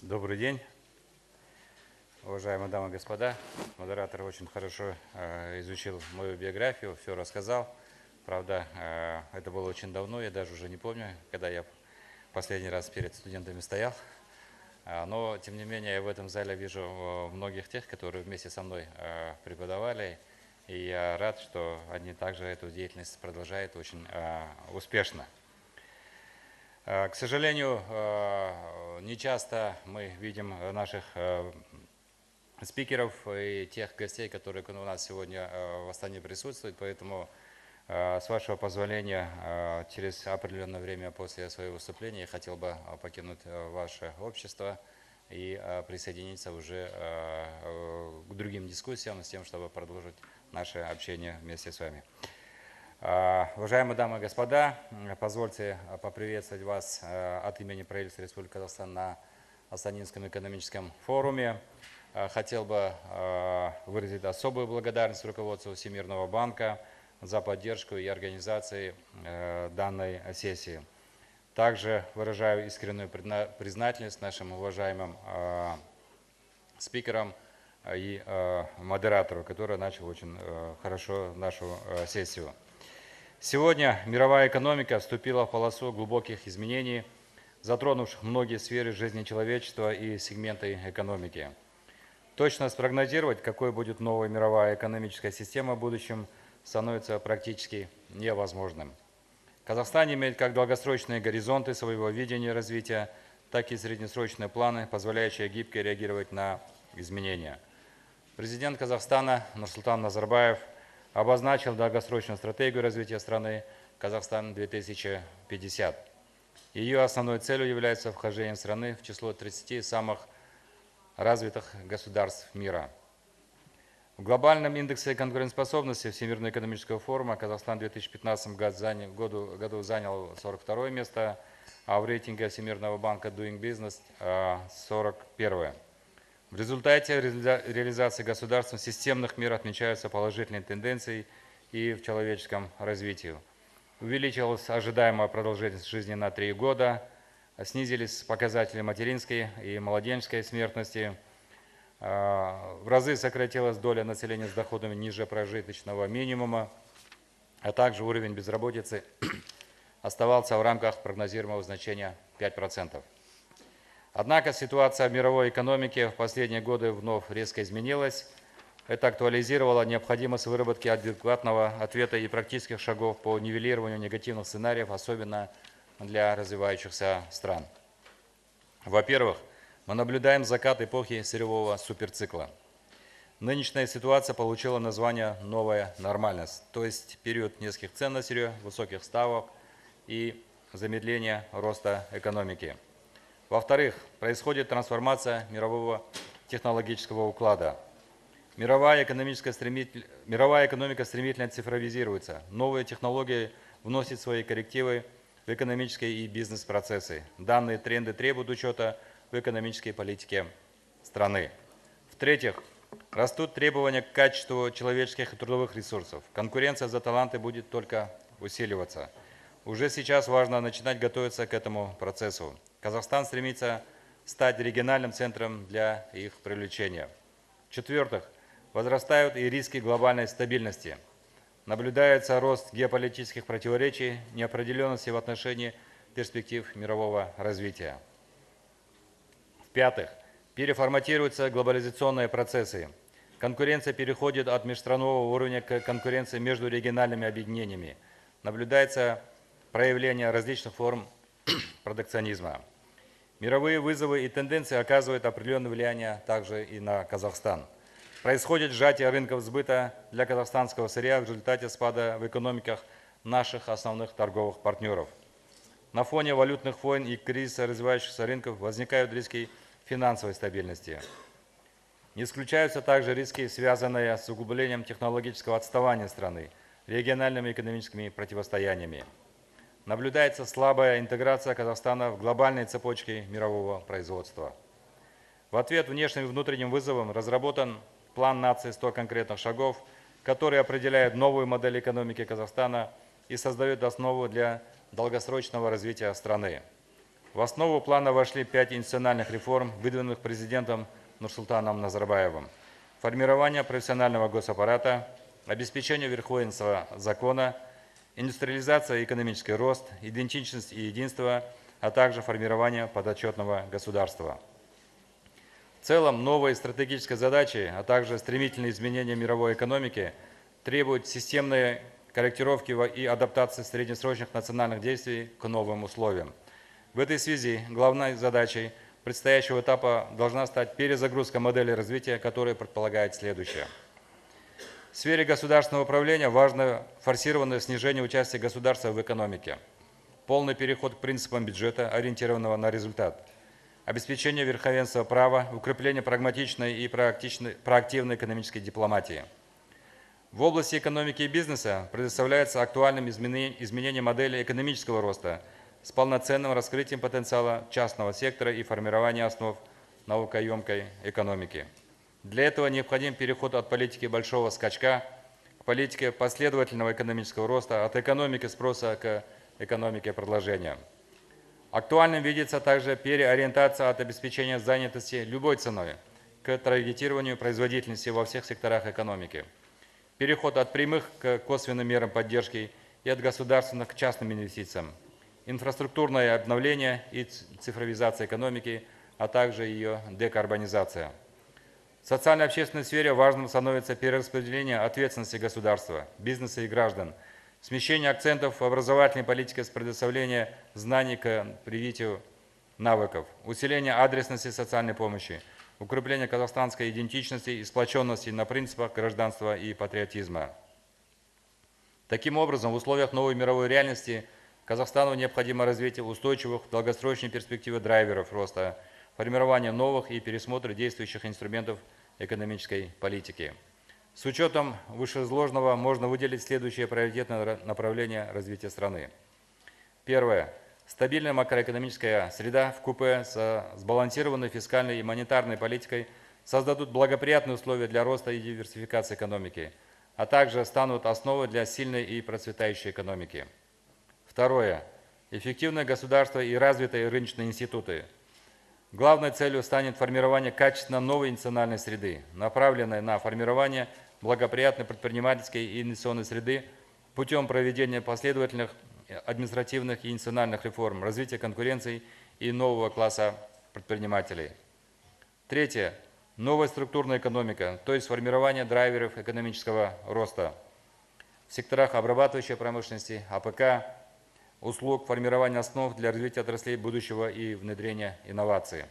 Добрый день, уважаемые дамы и господа. Модератор очень хорошо изучил мою биографию, все рассказал. Правда, это было очень давно, я даже уже не помню, когда я последний раз перед студентами стоял. Но, тем не менее, я в этом зале вижу многих тех, которые вместе со мной преподавали. И я рад, что они также эту деятельность продолжают очень успешно. К сожалению, не часто мы видим наших спикеров и тех гостей, которые у нас сегодня в Астане присутствуют, поэтому, с вашего позволения, через определенное время после своего выступления я хотел бы покинуть ваше общество и присоединиться уже к другим дискуссиям с тем, чтобы продолжить наше общение вместе с вами. Уважаемые дамы и господа, позвольте поприветствовать вас от имени правительства Республики Казахстан на Астанинском экономическом форуме. Хотел бы выразить особую благодарность руководству Всемирного банка за поддержку и организацию данной сессии. Также выражаю искреннюю признательность нашим уважаемым спикерам и модератору, который начал очень хорошо нашу сессию. Сегодня мировая экономика вступила в полосу глубоких изменений, затронувших многие сферы жизни человечества и сегменты экономики. Точно спрогнозировать, какой будет новая мировая экономическая система в будущем, становится практически невозможным. Казахстан имеет как долгосрочные горизонты своего видения развития, так и среднесрочные планы, позволяющие гибко реагировать на изменения. Президент Казахстана Нурсултан Назарбаев обозначил долгосрочную стратегию развития страны «Казахстан-2050». Ее основной целью является вхождение страны в число 30 самых развитых государств мира. В глобальном индексе конкурентоспособности Всемирного экономического форума Казахстан в 2015 году занял 42 место, а в рейтинге Всемирного банка Doing Business 41. В результате реализации государством системных мер отмечаются положительные тенденции и в человеческом развитии. Увеличилась ожидаемая продолжительность жизни на 3 года, снизились показатели материнской и младенческой смертности, в разы сократилась доля населения с доходами ниже прожиточного минимума, а также уровень безработицы оставался в рамках прогнозируемого значения 5%. Однако ситуация в мировой экономике в последние годы вновь резко изменилась. Это актуализировало необходимость выработки адекватного ответа и практических шагов по нивелированию негативных сценариев, особенно для развивающихся стран. Во-первых, мы наблюдаем закат эпохи сырьевого суперцикла. Нынешняя ситуация получила название «новая нормальность», то есть период низких цен на сырье, высоких ставок и замедления роста экономики. Во-вторых, происходит трансформация мирового технологического уклада. Мировая экономика стремительно цифровизируется. Новые технологии вносят свои коррективы в экономические и бизнес-процессы. Данные тренды требуют учета в экономической политике страны. В-третьих, растут требования к качеству человеческих и трудовых ресурсов. Конкуренция за таланты будет только усиливаться. Уже сейчас важно начинать готовиться к этому процессу. Казахстан стремится стать региональным центром для их привлечения. В-четвертых, возрастают и риски глобальной стабильности. Наблюдается рост геополитических противоречий, неопределенности в отношении перспектив мирового развития. В-пятых, переформатируются глобализационные процессы. Конкуренция переходит от межстранового уровня к конкуренции между региональными объединениями. Наблюдается проявление различных форм протекционизма. Мировые вызовы и тенденции оказывают определенное влияние также и на Казахстан. Происходит сжатие рынков сбыта для казахстанского сырья в результате спада в экономиках наших основных торговых партнеров. На фоне валютных войн и кризиса развивающихся рынков возникают риски финансовой стабильности. Не исключаются также риски, связанные с углублением технологического отставания страны, региональными экономическими противостояниями. Наблюдается слабая интеграция Казахстана в глобальной цепочке мирового производства. В ответ внешним и внутренним вызовам разработан план нации 100 конкретных шагов, который определяет новую модель экономики Казахстана и создает основу для долгосрочного развития страны. В основу плана вошли 5 институциональных реформ, выдвинутых президентом Нурсултаном Назарбаевым. Формирование профессионального госаппарата, обеспечение верховенства закона, индустриализация и экономический рост, идентичность и единство, а также формирование подотчетного государства. В целом, новые стратегические задачи, а также стремительные изменения мировой экономики требуют системной корректировки и адаптации среднесрочных национальных действий к новым условиям. В этой связи главной задачей предстоящего этапа должна стать перезагрузка модели развития, которая предполагает следующее. В сфере государственного управления важно форсированное снижение участия государства в экономике, полный переход к принципам бюджета, ориентированного на результат, обеспечение верховенства права, укрепление прагматичной и проактивной экономической дипломатии. В области экономики и бизнеса предоставляется актуальным изменение модели экономического роста с полноценным раскрытием потенциала частного сектора и формирование основ наукоемкой экономики. Для этого необходим переход от политики большого скачка к политике последовательного экономического роста, от экономики спроса к экономике предложения. Актуальным видится также переориентация от обеспечения занятости любой ценой к таргетированию производительности во всех секторах экономики. Переход от прямых к косвенным мерам поддержки и от государственных к частным инвестициям. Инфраструктурное обновление и цифровизация экономики, а также ее декарбонизация. В социально-общественной сфере важным становится перераспределение ответственности государства, бизнеса и граждан, смещение акцентов в образовательной политике с предоставления знаний к привитию навыков, усиление адресности социальной помощи, укрепление казахстанской идентичности и сплоченности на принципах гражданства и патриотизма. Таким образом, в условиях новой мировой реальности Казахстану необходимо развитие устойчивых в долгосрочной перспективе драйверов роста, формирование новых и пересмотр действующих инструментов экономической политики. С учетом вышеизложенного можно выделить следующие приоритетные направления развития страны. Первое. Стабильная макроэкономическая среда вкупе с сбалансированной фискальной и монетарной политикой создадут благоприятные условия для роста и диверсификации экономики, а также станут основой для сильной и процветающей экономики. Второе. Эффективное государство и развитые рыночные институты. Главной целью станет формирование качественно новой институциональной среды, направленной на формирование благоприятной предпринимательской и инвестиционной среды путем проведения последовательных административных и институциональных реформ, развития конкуренции и нового класса предпринимателей. Третье. Новая структурная экономика, то есть формирование драйверов экономического роста в секторах обрабатывающей промышленности, АПК, услуг, формирования основ для развития отраслей будущего и внедрения инноваций.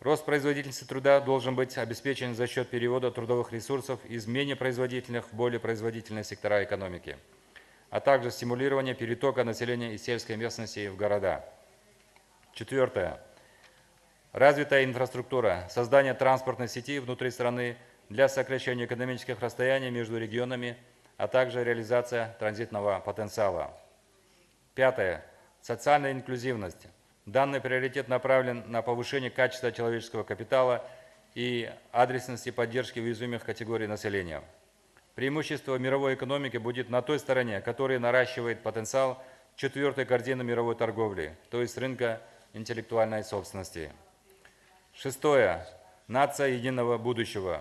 Рост производительности труда должен быть обеспечен за счет перевода трудовых ресурсов из менее производительных в более производительные сектора экономики, а также стимулирование перетока населения из сельской местности в города. Четвертое. Развитая инфраструктура, создание транспортной сети внутри страны для сокращения экономических расстояний между регионами, а также реализация транзитного потенциала. Пятое. Социальная инклюзивность. Данный приоритет направлен на повышение качества человеческого капитала и адресности поддержки уязвимых категорий населения. Преимущество мировой экономики будет на той стороне, которая наращивает потенциал четвертой корзины мировой торговли, то есть рынка интеллектуальной собственности. Шестое. Нация единого будущего.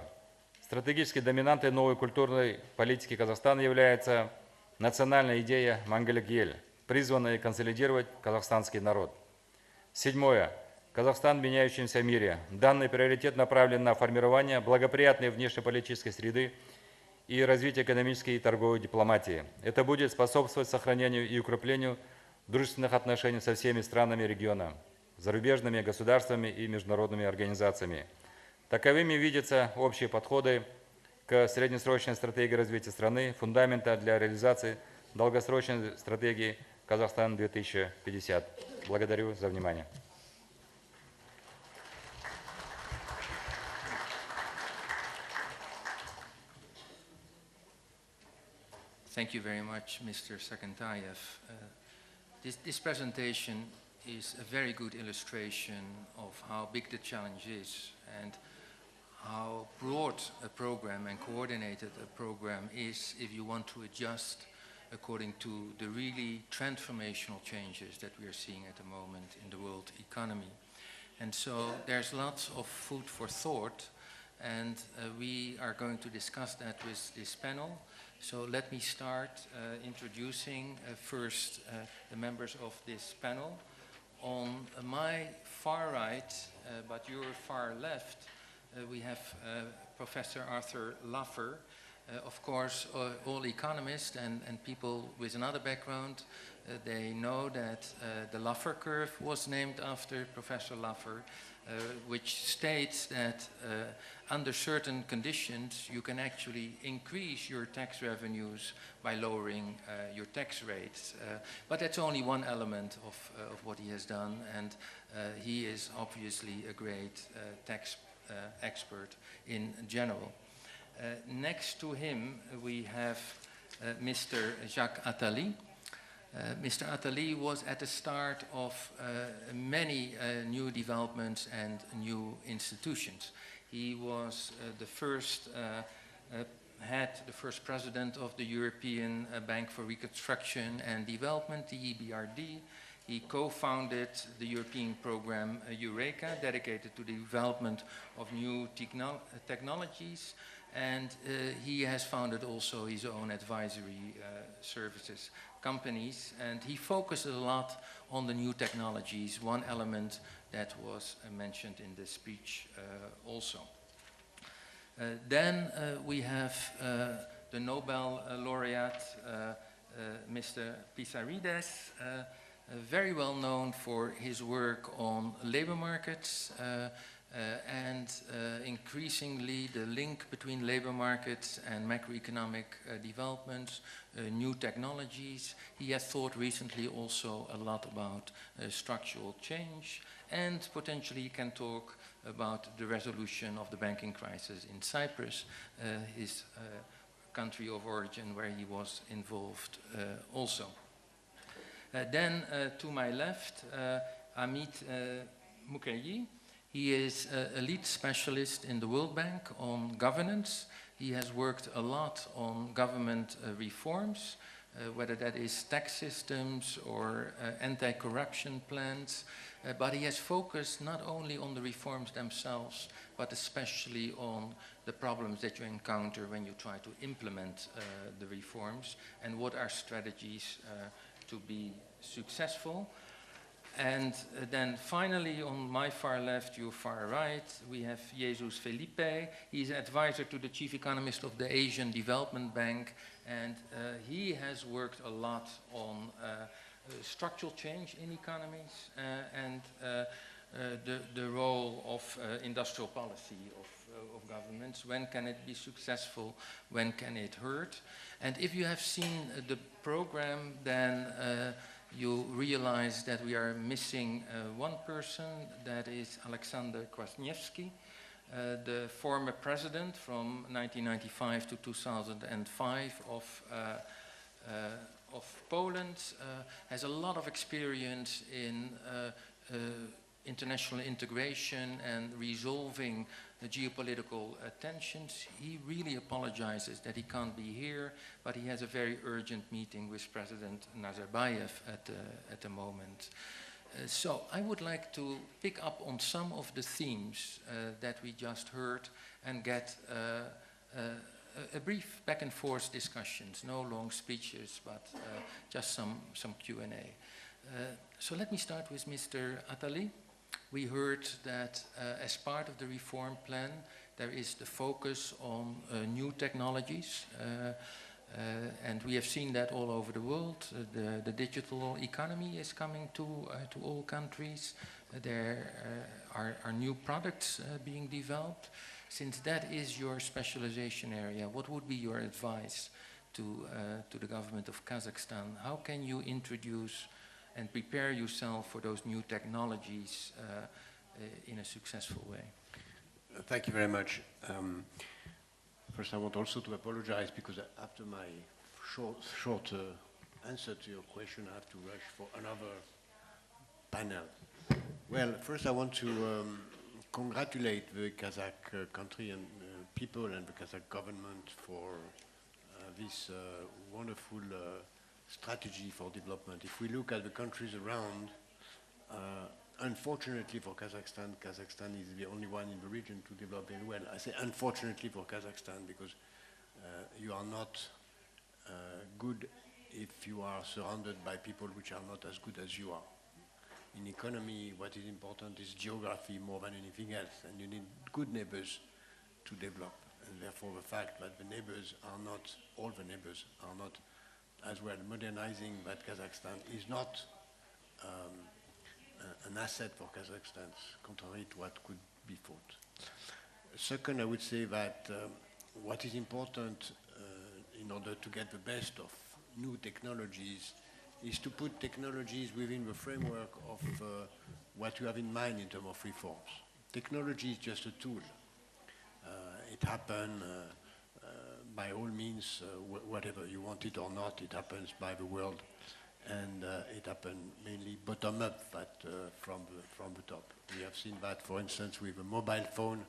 Стратегической доминантой новой культурной политики Казахстана является национальная идея «Мангелек-Ель», призванная консолидировать казахстанский народ. Седьмое. Казахстан в меняющемся мире. Данный приоритет направлен на формирование благоприятной внешнеполитической среды и развитие экономической и торговой дипломатии. Это будет способствовать сохранению и укреплению дружественных отношений со всеми странами региона, зарубежными государствами и международными организациями. Таковыми видятся общие подходы к среднесрочной стратегии развития страны, фундамента для реализации долгосрочной стратегии Казахстан 2050. Благодарю за внимание. Thank you very much, Mr. Sakentayev. This presentation is a very good illustration of how big the challenge is and how broad a program and coordinated a program is if you want to adjust according to the really transformational changes that we are seeing at the moment in the world economy. And so there's lots of food for thought, and we are going to discuss that with this panel. So let me start introducing first the members of this panel. On my far right, but your far left, we have Professor Arthur Laffer. Of course, all economists and people with another background, they know that the Laffer curve was named after Professor Laffer, which states that under certain conditions you can actually increase your tax revenues by lowering your tax rates. But that's only one element of what he has done, and he is obviously a great tax expert in general. Next to him, we have Mr. Jacques Attali. Mr. Attali was at the start of many new developments and new institutions. He was the first president of the European Bank for Reconstruction and Development, the EBRD. He co-founded the European program Eureka, dedicated to the development of new technologies. And he has founded also his own advisory services companies, and he focused a lot on the new technologies, one element that was mentioned in the speech also. Then we have the Nobel laureate, Mr. Pissarides, very well known for his work on labor markets, and increasingly the link between labor markets and macroeconomic developments, new technologies. He has thought recently also a lot about structural change, and potentially he can talk about the resolution of the banking crisis in Cyprus, his country of origin where he was involved also. Then to my left, Amit Mukherjee. He is a lead specialist in the World Bank on governance. He has worked a lot on government reforms, whether that is tax systems or anti-corruption plans. But he has focused not only on the reforms themselves, but especially on the problems that you encounter when you try to implement the reforms, and what are strategies to be successful. And then finally, on my far left, your far right, we have Jesus Felipe. He's advisor to the chief economist of the Asian Development Bank, and he has worked a lot on structural change in economies and the role of industrial policy of governments. When can it be successful? When can it hurt? And if you have seen the program, then you realize that we are missing one person, that is Alexander Kwasniewski, the former president from 1995 to 2005 of Poland, has a lot of experience in international integration and resolving the geopolitical tensions. He really apologizes that he can't be here, but he has a very urgent meeting with President Nazarbayev at the moment. So I would like to pick up on some of the themes that we just heard and get a brief back and forth discussions, no long speeches, but just some Q&A. So let me start with Mr. Attali. We heard that as part of the reform plan, there is the focus on new technologies, and we have seen that all over the world. The digital economy is coming to all countries. There are new products being developed. Since that is your specialization area, what would be your advice to the government of Kazakhstan? How can you introduce and prepare yourself for those new technologies in a successful way? Thank you very much. First, I want also to apologize because after my short answer to your question, I have to rush for another panel. Well, first I want to congratulate the Kazakh country and people and the Kazakh government for this wonderful strategy for development. If we look at the countries around, unfortunately for Kazakhstan, Kazakhstan is the only one in the region to develop very well. I say unfortunately for Kazakhstan because you are not good if you are surrounded by people which are not as good as you are. In economy, what is important is geography more than anything else, and you need good neighbors to develop. And therefore the fact that the neighbors are not, all the neighbors are not as well modernizing that Kazakhstan is not an asset for Kazakhstan, contrary to what could be thought. Second, I would say that what is important in order to get the best of new technologies is to put technologies within the framework of what you have in mind in terms of reforms. Technology is just a tool. It happens by all means, whatever you want it or not, it happens by the world, and it happens mainly bottom up, but from the top. We have seen that, for instance, with a mobile phone,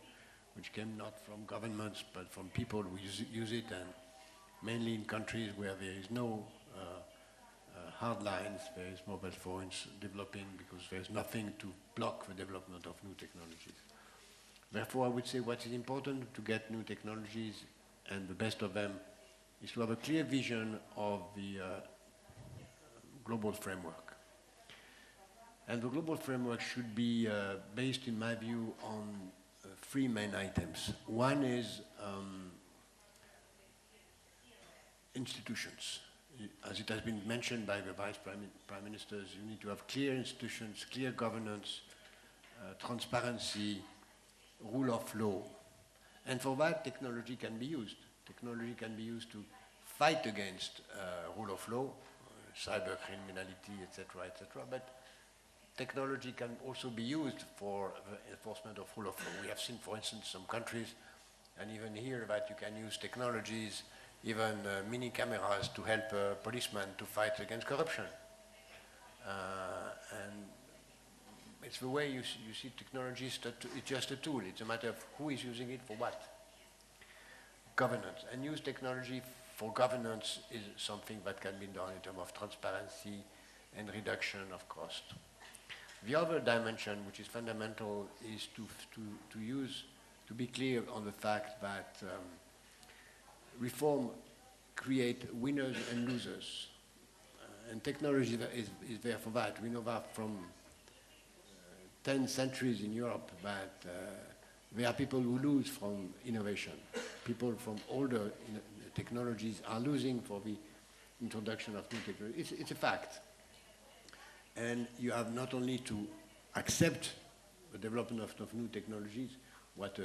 which came not from governments, but from people who use it, and mainly in countries where there is no hard lines, there is mobile phones developing because there is nothing to block the development of new technologies. Therefore, I would say what is important to get new technologies, and the best of them, is to have a clear vision of the global framework. And the global framework should be based, in my view, on three main items. One is institutions. As it has been mentioned by the Vice Prime Ministers, you need to have clear institutions, clear governance, transparency, rule of law. And for that, technology can be used. Technology can be used to fight against rule of law, cyber criminality, etc., etc. But technology can also be used for the enforcement of rule of law. We have seen, for instance, some countries, and even here, that you can use technologies, even mini cameras, to help policemen to fight against corruption. And it's the way you see technology, it's just a tool. It's a matter of who is using it for what. Governance. And use technology for governance is something that can be done in terms of transparency and reduction of cost. The other dimension, which is fundamental, is to be clear on the fact that reform create winners and losers. And technology is there for that. We know that from 10 centuries in Europe that there are people who lose from innovation. People from older technologies are losing for the introduction of new technology. It's a fact. And you have not only to accept the development of new technologies, what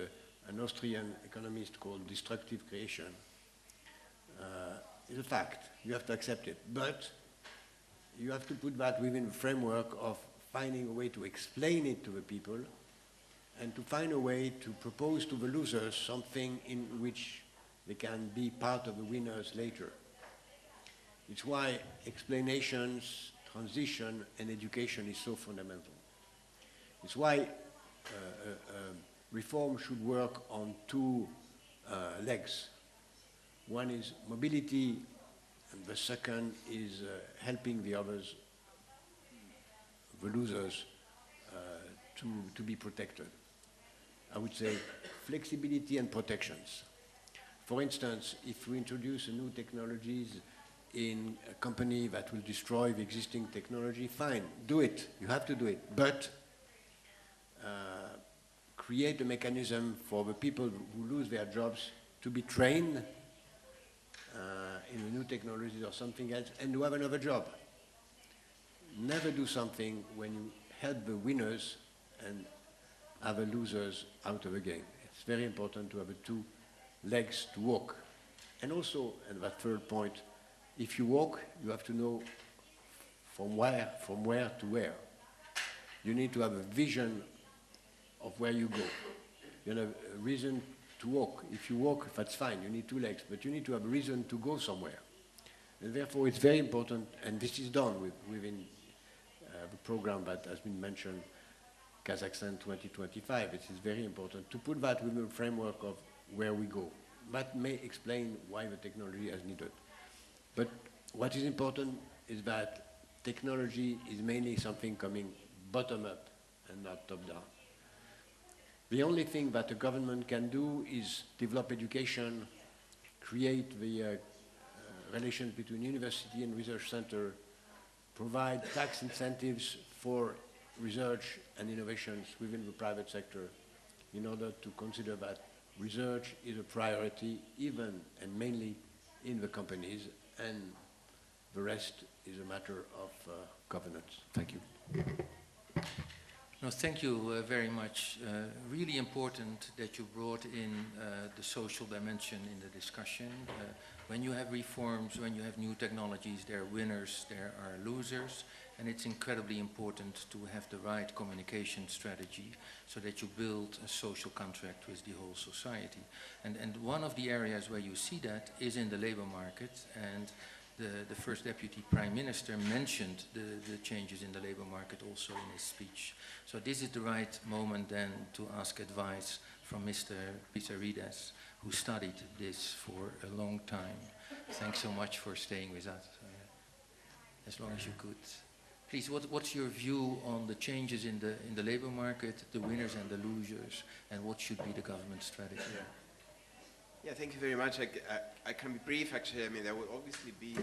an Austrian economist called destructive creation, is a fact. You have to accept it. But you have to put that within the framework of finding a way to explain it to the people and to find a way to propose to the losers something in which they can be part of the winners later. It's why explanations, transition, and education is so fundamental. It's why reform should work on two legs. One is mobility, and the second is helping the others, the losers, to be protected. I would say flexibility and protections. For instance, if we introduce new technologies in a company that will destroy the existing technology, fine, do it. You have to do it. But create a mechanism for the people who lose their jobs to be trained in the new technologies or something else and to have another job. Never do something when you help the winners and have the losers out of the game. It's very important to have the two legs to walk. And also, and that third point, if you walk, you have to know from where to where. You need to have a vision of where you go. You have a reason to walk. If you walk, that's fine, you need two legs, but you need to have a reason to go somewhere. And therefore, it's very important, and this is done within the program that has been mentioned, Kazakhstan 2025. It is very important to put that within the framework of where we go. That may explain why the technology is needed. But what is important is that technology is mainly something coming bottom up and not top down. The only thing that a government can do is develop education, create the relations between university and research center, provide tax incentives for research and innovations within the private sector in order to consider that research is a priority even and mainly in the companies, and the rest is a matter of governance. Thank you. No, thank you very much. Really important that you brought in the social dimension in the discussion. When you have reforms, when you have new technologies, there are winners, there are losers, and it's incredibly important to have the right communication strategy so that you build a social contract with the whole society. And one of the areas where you see that is in the labor market, and the first Deputy Prime Minister mentioned the changes in the labor market also in his speech. So this is the right moment then to ask advice from Mr. Pizzarides, who studied this for a long time. Thanks so much for staying with us, as long as you could. Please, what's your view on the changes in the labor market, the winners and the losers, and what should be the government strategy? Yeah, thank you very much. I can be brief, actually. I mean, there will obviously be... It's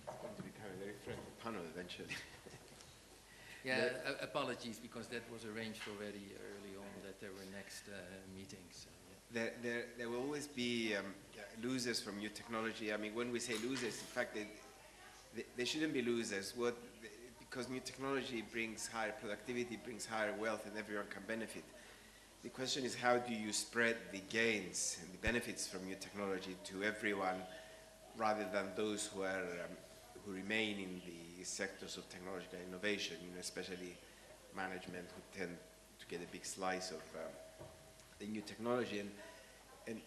going to become a very fruitful panel eventually. Yeah, apologies, because that was arranged already early on, that there were next meetings. Yeah. There will always be losers from new technology. I mean, when we say losers, in fact, they shouldn't be losers. Because new technology brings higher productivity, brings higher wealth, and everyone can benefit. The question is, how do you spread the gains and the benefits from new technology to everyone, rather than those who remain in the sectors of technological innovation, especially management, who tend to get a big slice of the new technology. And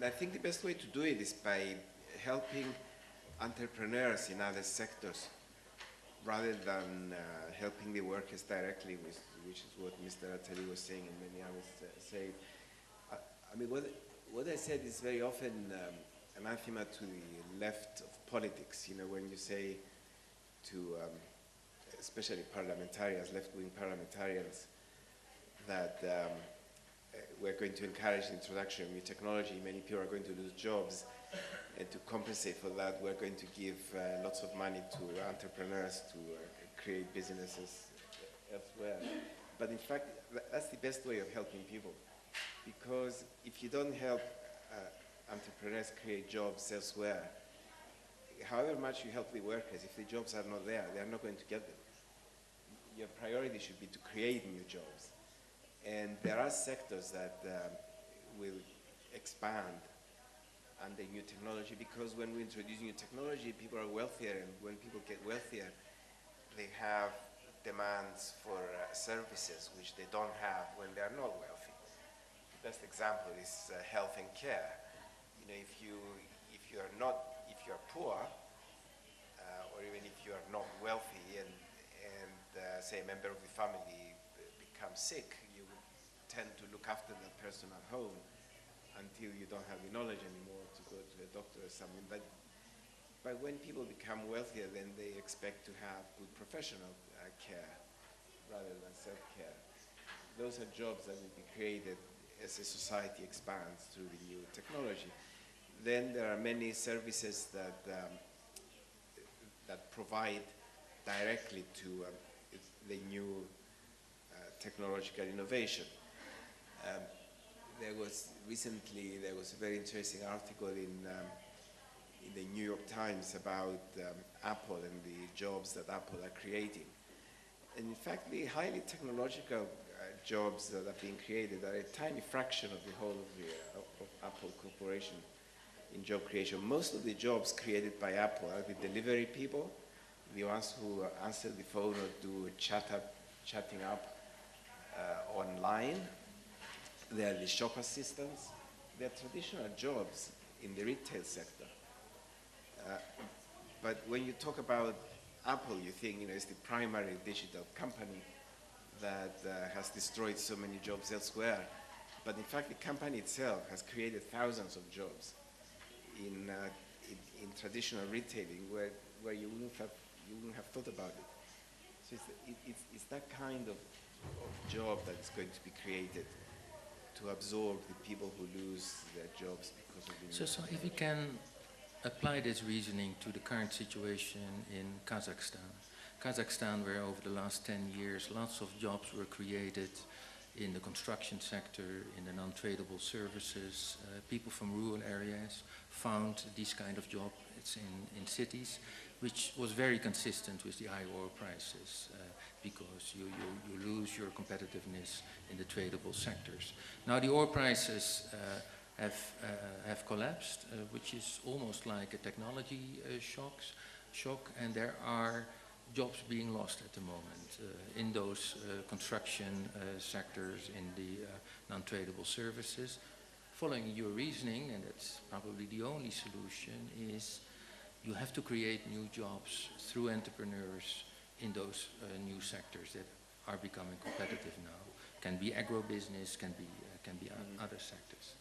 I think the best way to do it is by helping entrepreneurs in other sectors, rather than helping the workers directly, which is what Mr. Attali was saying and many others say. I mean, what I said is very often anathema to the left of politics. When you say to, especially parliamentarians, left-wing parliamentarians, that we're going to encourage the introduction of new technology, many people are going to lose jobs, and to compensate for that, we're going to give lots of money to entrepreneurs to create businesses elsewhere. But in fact, that's the best way of helping people. Because if you don't help entrepreneurs create jobs elsewhere, however much you help the workers, if the jobs are not there, they're not going to get them. Your priority should be to create new jobs. And there are sectors that will expand under new technology, because when we introduce new technology, people are wealthier, and when people get wealthier, they have demands for services which they don't have when they are not wealthy. The best example is health and care. If you're poor, or even if you are not wealthy, and say a member of the family becomes sick, you tend to look after that person at home until you don't have the knowledge anymore to go to a doctor or something. But when people become wealthier, then they expect to have good professional care rather than self-care. Those are jobs that will be created as a society expands through the new technology. Then there are many services that provide directly to the new technological innovation. Recently there was a very interesting article in the New York Times about Apple and the jobs that Apple are creating. And in fact, the highly technological jobs that are being created are a tiny fraction of the whole of Apple Corporation in job creation. Most of the jobs created by Apple are the delivery people, the ones who answer the phone or do chatting up online. They are the shop assistants. They are traditional jobs in the retail sector. But when you talk about Apple, you think it's the primary digital company that has destroyed so many jobs elsewhere. But in fact, the company itself has created thousands of jobs in traditional retailing where you wouldn't have thought about it. So it's that kind of job that is going to be created to absorb the people who lose their jobs because of the So if we can apply this reasoning to the current situation in Kazakhstan, where over the last 10 years lots of jobs were created in the construction sector, in the non-tradable services. People from rural areas found these kind of jobs in cities, which was very consistent with the high oil prices because you lose your competitiveness in the tradable sectors. Now the oil prices have collapsed, which is almost like a technology shock, and there are jobs being lost at the moment in those construction sectors, in the non-tradable services. Following your reasoning, and that's probably the only solution, is you have to create new jobs through entrepreneurs in those new sectors that are becoming competitive now. Can be agribusiness, can be other sectors.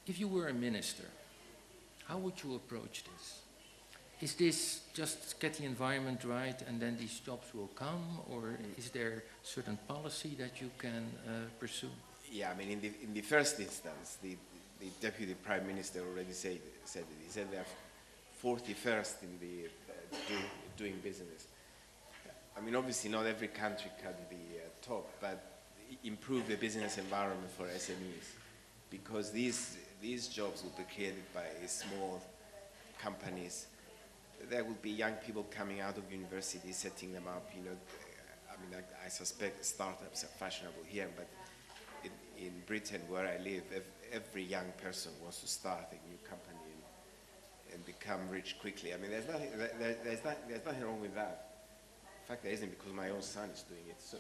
If you were a minister, how would you approach this? Is this just get the environment right and then these jobs will come, or is there certain policy that you can pursue? Yeah, I mean, in the first instance, the deputy prime minister already said it. He said they are 41st in the doing business. I mean, obviously not every country can be top, but improve the business environment for SMEs, because these jobs will be created by small companies. There will be young people coming out of university, setting them up. You know, I mean, I suspect startups are fashionable here, but in Britain, where I live, every young person wants to start a new company and become rich quickly. I mean, there's nothing wrong with that. In fact, there isn't, because my own son is doing it. So,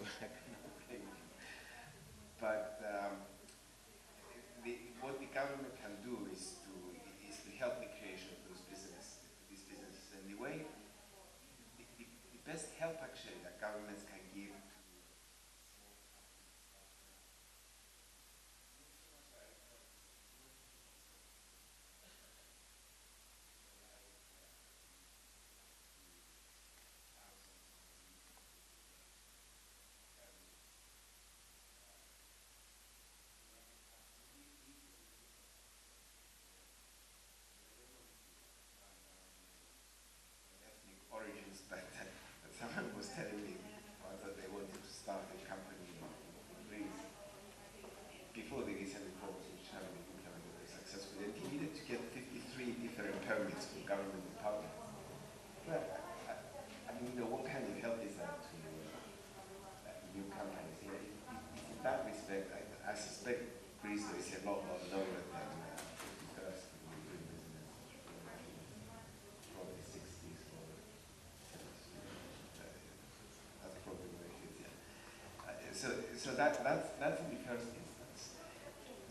but what the government can do is to help the creation of these businesses. And the best help actually that governments can give origins, but someone was telling me that they wanted to start a company in Greece before the recent reforms, which haven't been implemented very successfully, and he needed to get 53 different permits from government departments. Well, I mean, you know, what kind of help is that to new companies? You know, in that respect, I suspect Greece is a lot lower than 51st in doing business, probably 60s or 70s. That's probably where it is, yeah. So that's in the first instance.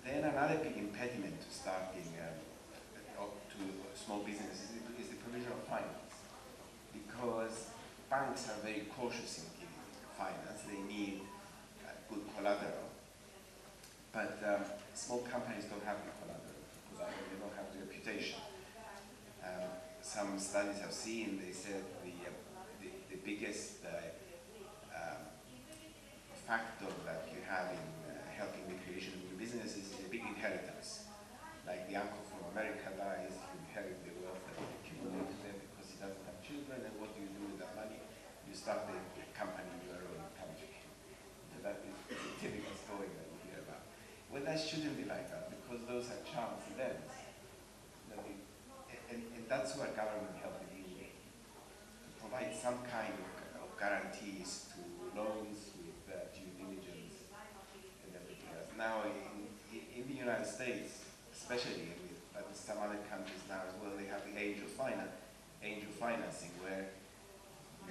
Then another big impediment to starting to small businesses is the provision of finance, because banks are very cautious in giving finance. They need good collateral, but small companies don't have the collateral because they don't have the reputation. Some studies I've seen, they said the biggest factor that you have in helping the creation of new businesses is a big inheritance. Like the uncle from America dies, you inherit the wealth that you accumulated there because he doesn't have children, and what do you do with that money? You start a company in your own country. So that is a typical story that we hear about. Well, that shouldn't be like that, because those are chance events. And that's where government help is needed, to provide some kind of guarantees to loans with due diligence and everything else. Now, in the United States, especially, but some other countries now as well, they have the angel financing, where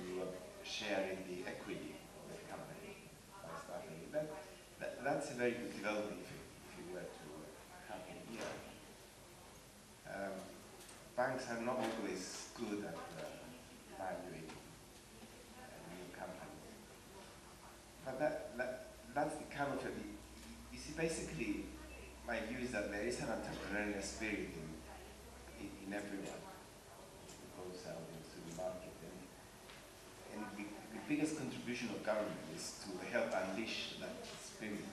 you share in the equity of the company by starting it. That's a very good development if you were to happen here. Banks are not always good at valuing new companies. But that's the kind of you see, basically, my view is that there is an entrepreneurial spirit in everyone who goes out into the market. And the biggest contribution of government is to help unleash that spirit.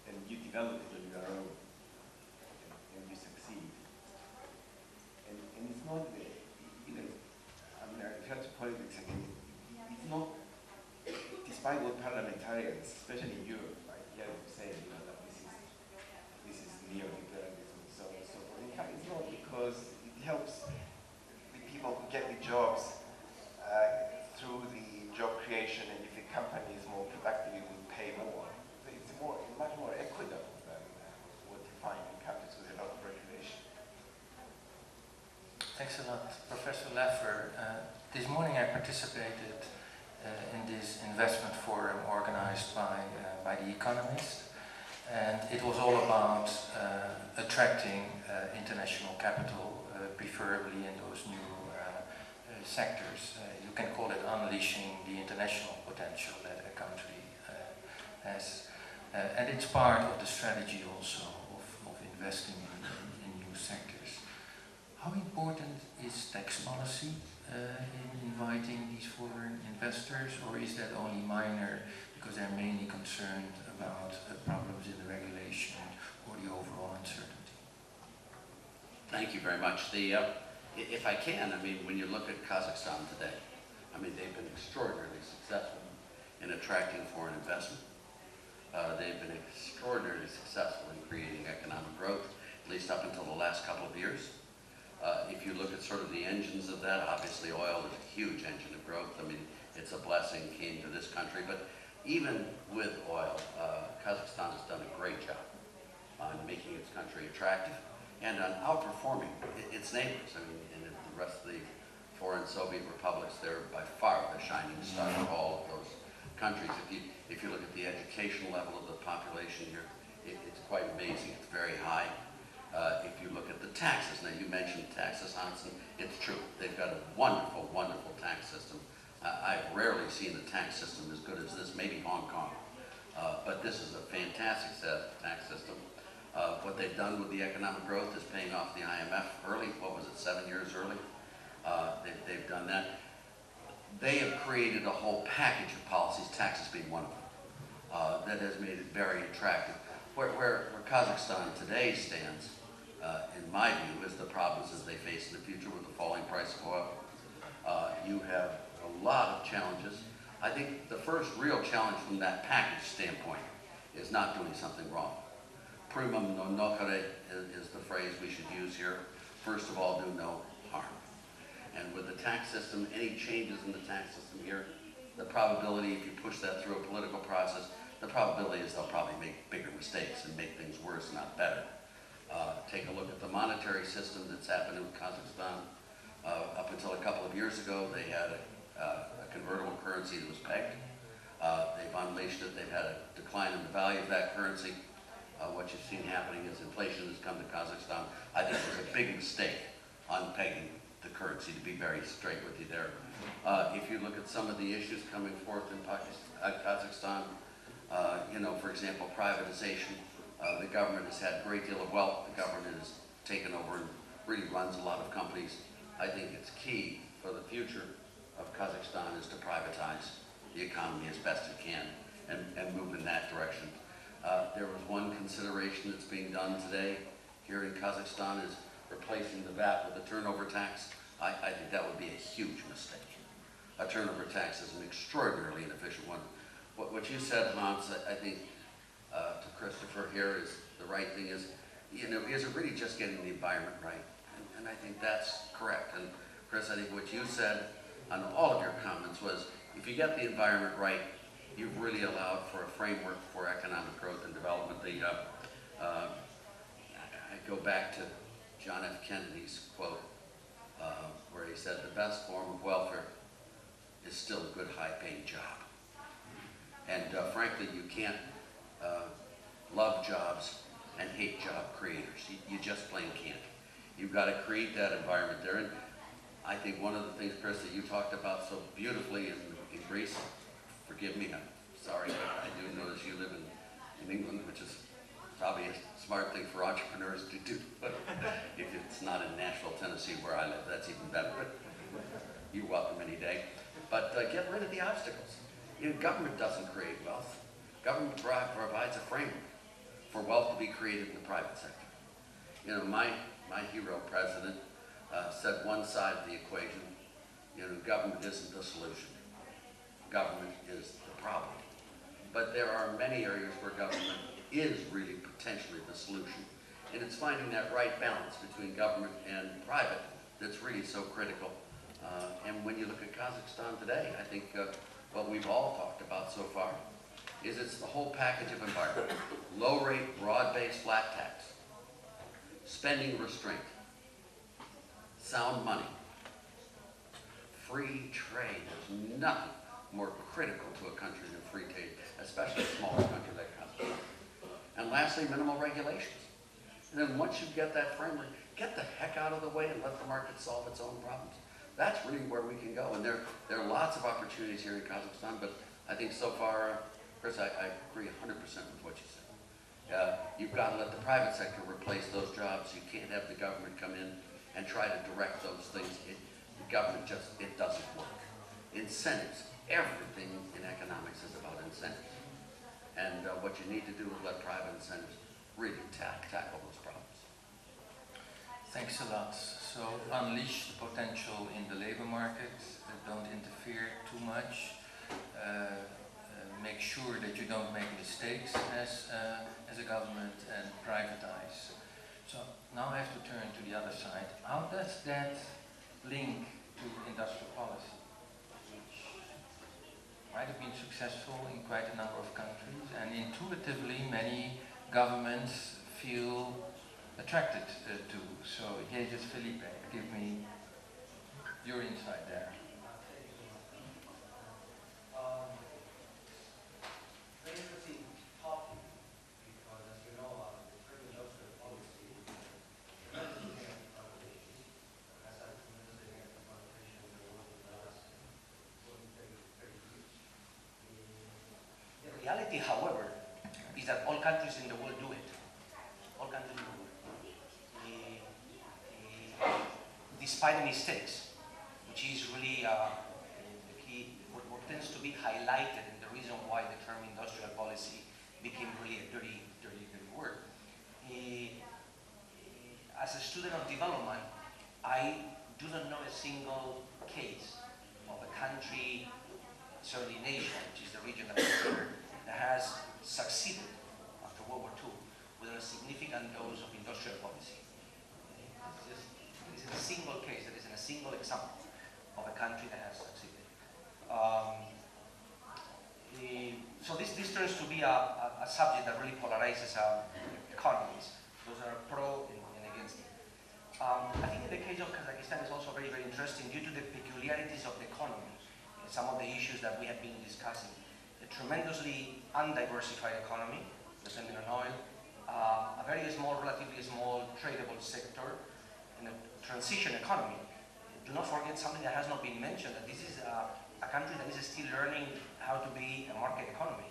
And you develop it on your own, and you succeed. And it's not, I mean, I refer to politics again. It's not, despite what parliamentarians, especially in Europe, right, here say, that this is neoliberalism and so on and so forth. In fact, it's not, because it helps the people who get the jobs through the job creation, and if the company is more productive, it will pay more. So it's much more equitable than what you find in countries with a lot of regulation. Thanks a lot, Professor Leffer. This morning I participated in this investment forum organized by The Economist, and it was all about attracting international capital, preferably in those new sectors. You can call it unleashing the international potential that a country has. And it's part of the strategy also of investing in new sectors. How important is tax policy in inviting these foreign investors, or is that only minor because they're mainly concerned about problems in the regulation or the overall uncertainty? Thank you very much. If I can, I mean, when you look at Kazakhstan today, I mean, they've been extraordinarily successful in attracting foreign investment. They've been extraordinarily successful in creating economic growth, at least up until the last couple of years. If you look at sort of the engines of that, obviously oil is a huge engine of growth. I mean, it's a blessing came to this country, but even with oil, Kazakhstan has done a great job on making its country attractive and on outperforming its neighbors. I mean, and the rest of the foreign Soviet republics, they're by far the shining star of all of those countries. If you look at the educational level of the population here, it's quite amazing. It's very high. If you look at the taxes, now you mentioned taxes, Hansen, it's true. They've got a wonderful, wonderful tax system. I've rarely seen a tax system as good as this, maybe Hong Kong. But this is a fantastic tax system. What they've done with the economic growth is paying off the IMF early. What was it, 7 years early? They've done that. They have created a whole package of policies, taxes being one of them, that has made it very attractive. Where Kazakhstan today stands, in my view, is the problems that they face in the future with the falling price of oil. You have a lot of challenges. I think the first real challenge from that package standpoint is not doing something wrong. Primum non nocere is the phrase we should use here. First of all, do no harm. And with the tax system, any changes in the tax system here, the probability, if you push that through a political process, the probability is they'll probably make bigger mistakes and make things worse, not better. Take a look at the monetary system that's happened in Kazakhstan. Up until a couple of years ago, they had a convertible currency that was pegged. They've unleashed it. They've had a decline in the value of that currency. What you've seen happening is inflation has come to Kazakhstan. I think it was a big mistake unpegging the currency, to be very straight with you there. If you look at some of the issues coming forth in Kazakhstan, for example, privatization. The government has had a great deal of wealth. The government has taken over and really runs a lot of companies. I think it's key for the future of Kazakhstan is to privatize the economy as best it can and move in that direction. There was one consideration that's being done today here in Kazakhstan is replacing the VAT with a turnover tax. I think that would be a huge mistake. A turnover tax is an extraordinarily inefficient one. What you said, Hans, I think to Christopher here is the right thing is, is it really just getting the environment right? And I think that's correct. And Chris, I think what you said on all of your comments was, if you get the environment right, you've really allowed for a framework for economic growth and development. I go back to John F. Kennedy's quote, where he said, the best form of welfare is still a good high-paying job. And frankly, you can't love jobs and hate job creators. You just plain can't. You've got to create that environment there. And I think one of the things, Chris, that you talked about so beautifully in Greece, forgive me, I'm sorry, but I do notice you live in England, which is probably a smart thing for entrepreneurs to do. But if it's not in Nashville, Tennessee, where I live, that's even better. But you're welcome any day. But get rid of the obstacles. You know, government doesn't create wealth. Government provides a framework for wealth to be created in the private sector. You know, my hero president said one side of the equation, you know, government isn't the solution. Government is the problem. But there are many areas where government is really potentially the solution. And it's finding that right balance between government and private that's really so critical. And when you look at Kazakhstan today, I think what we've all talked about so far is it's the whole package of environment. Low rate, broad-based flat tax, spending restraint, sound money, free trade. There's nothing more critical to a country than free trade, especially a smaller country like Kazakhstan. And lastly, minimal regulations. And then once you get that framework, get the heck out of the way and let the market solve its own problems. That's really where we can go. And there are lots of opportunities here in Kazakhstan, but I think so far, Chris, I agree 100% with what you said. You've got to let the private sector replace those jobs. You can't have the government come in and try to direct those things. The government just, it doesn't work. Incentives, everything in economics is about incentives. And what you need to do is let private incentives really tackle those problems. Thanks a lot. So unleash the potential in the labor market, don't interfere too much, make sure that you don't make mistakes as a government, and privatize. So now I have to turn to the other side. How does that link to industrial policy, which might have been successful in quite a number of countries, and intuitively many governments feel attracted to? So here's Felipe, give me your insight there. Very interesting topic, because as you know, the term industrial policy has a negative connotation, has had tremendous negative connotation in the world in the last 30 years. The reality, however, is that all countries in the world do it. All countries in the world. Despite the mistakes, which is really the key, what tends to be highlighted and the reason why the term industrial policy became really a dirty word. As a student of development, I do not know a single case of a country, certainly nation, which is the region that we're in, that has succeeded after World War II with a significant dose of industrial policy. There isn't a single case, there isn't a single example of a country that has succeeded. So this turns to be a subject that really polarizes economies. Those are pro and against it. I think in the case of Kazakhstan is also very, very interesting due to the peculiarities of the economy. Some of the issues that we have been discussing. A tremendously undiversified economy, depending on oil, a very small, relatively small tradable sector, and a transition economy. Do not forget something that has not been mentioned, that this is a country that is still learning how to be a market economy.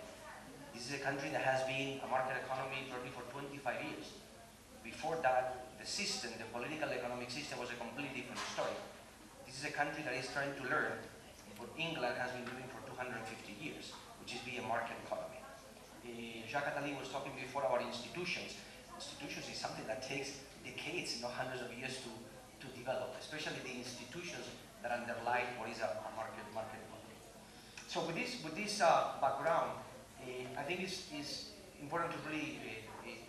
This is a country that has been a market economy probably for 25 years. Before that, the system, the political economic system was a completely different story. This is a country that is trying to learn what England has been doing for 250 years, which is be a market economy. Jacques Attali was talking before about institutions. Institutions is something that takes decades, hundreds of years to develop, especially the institutions that underlie what is a market economy. So with this background, I think it's important to really,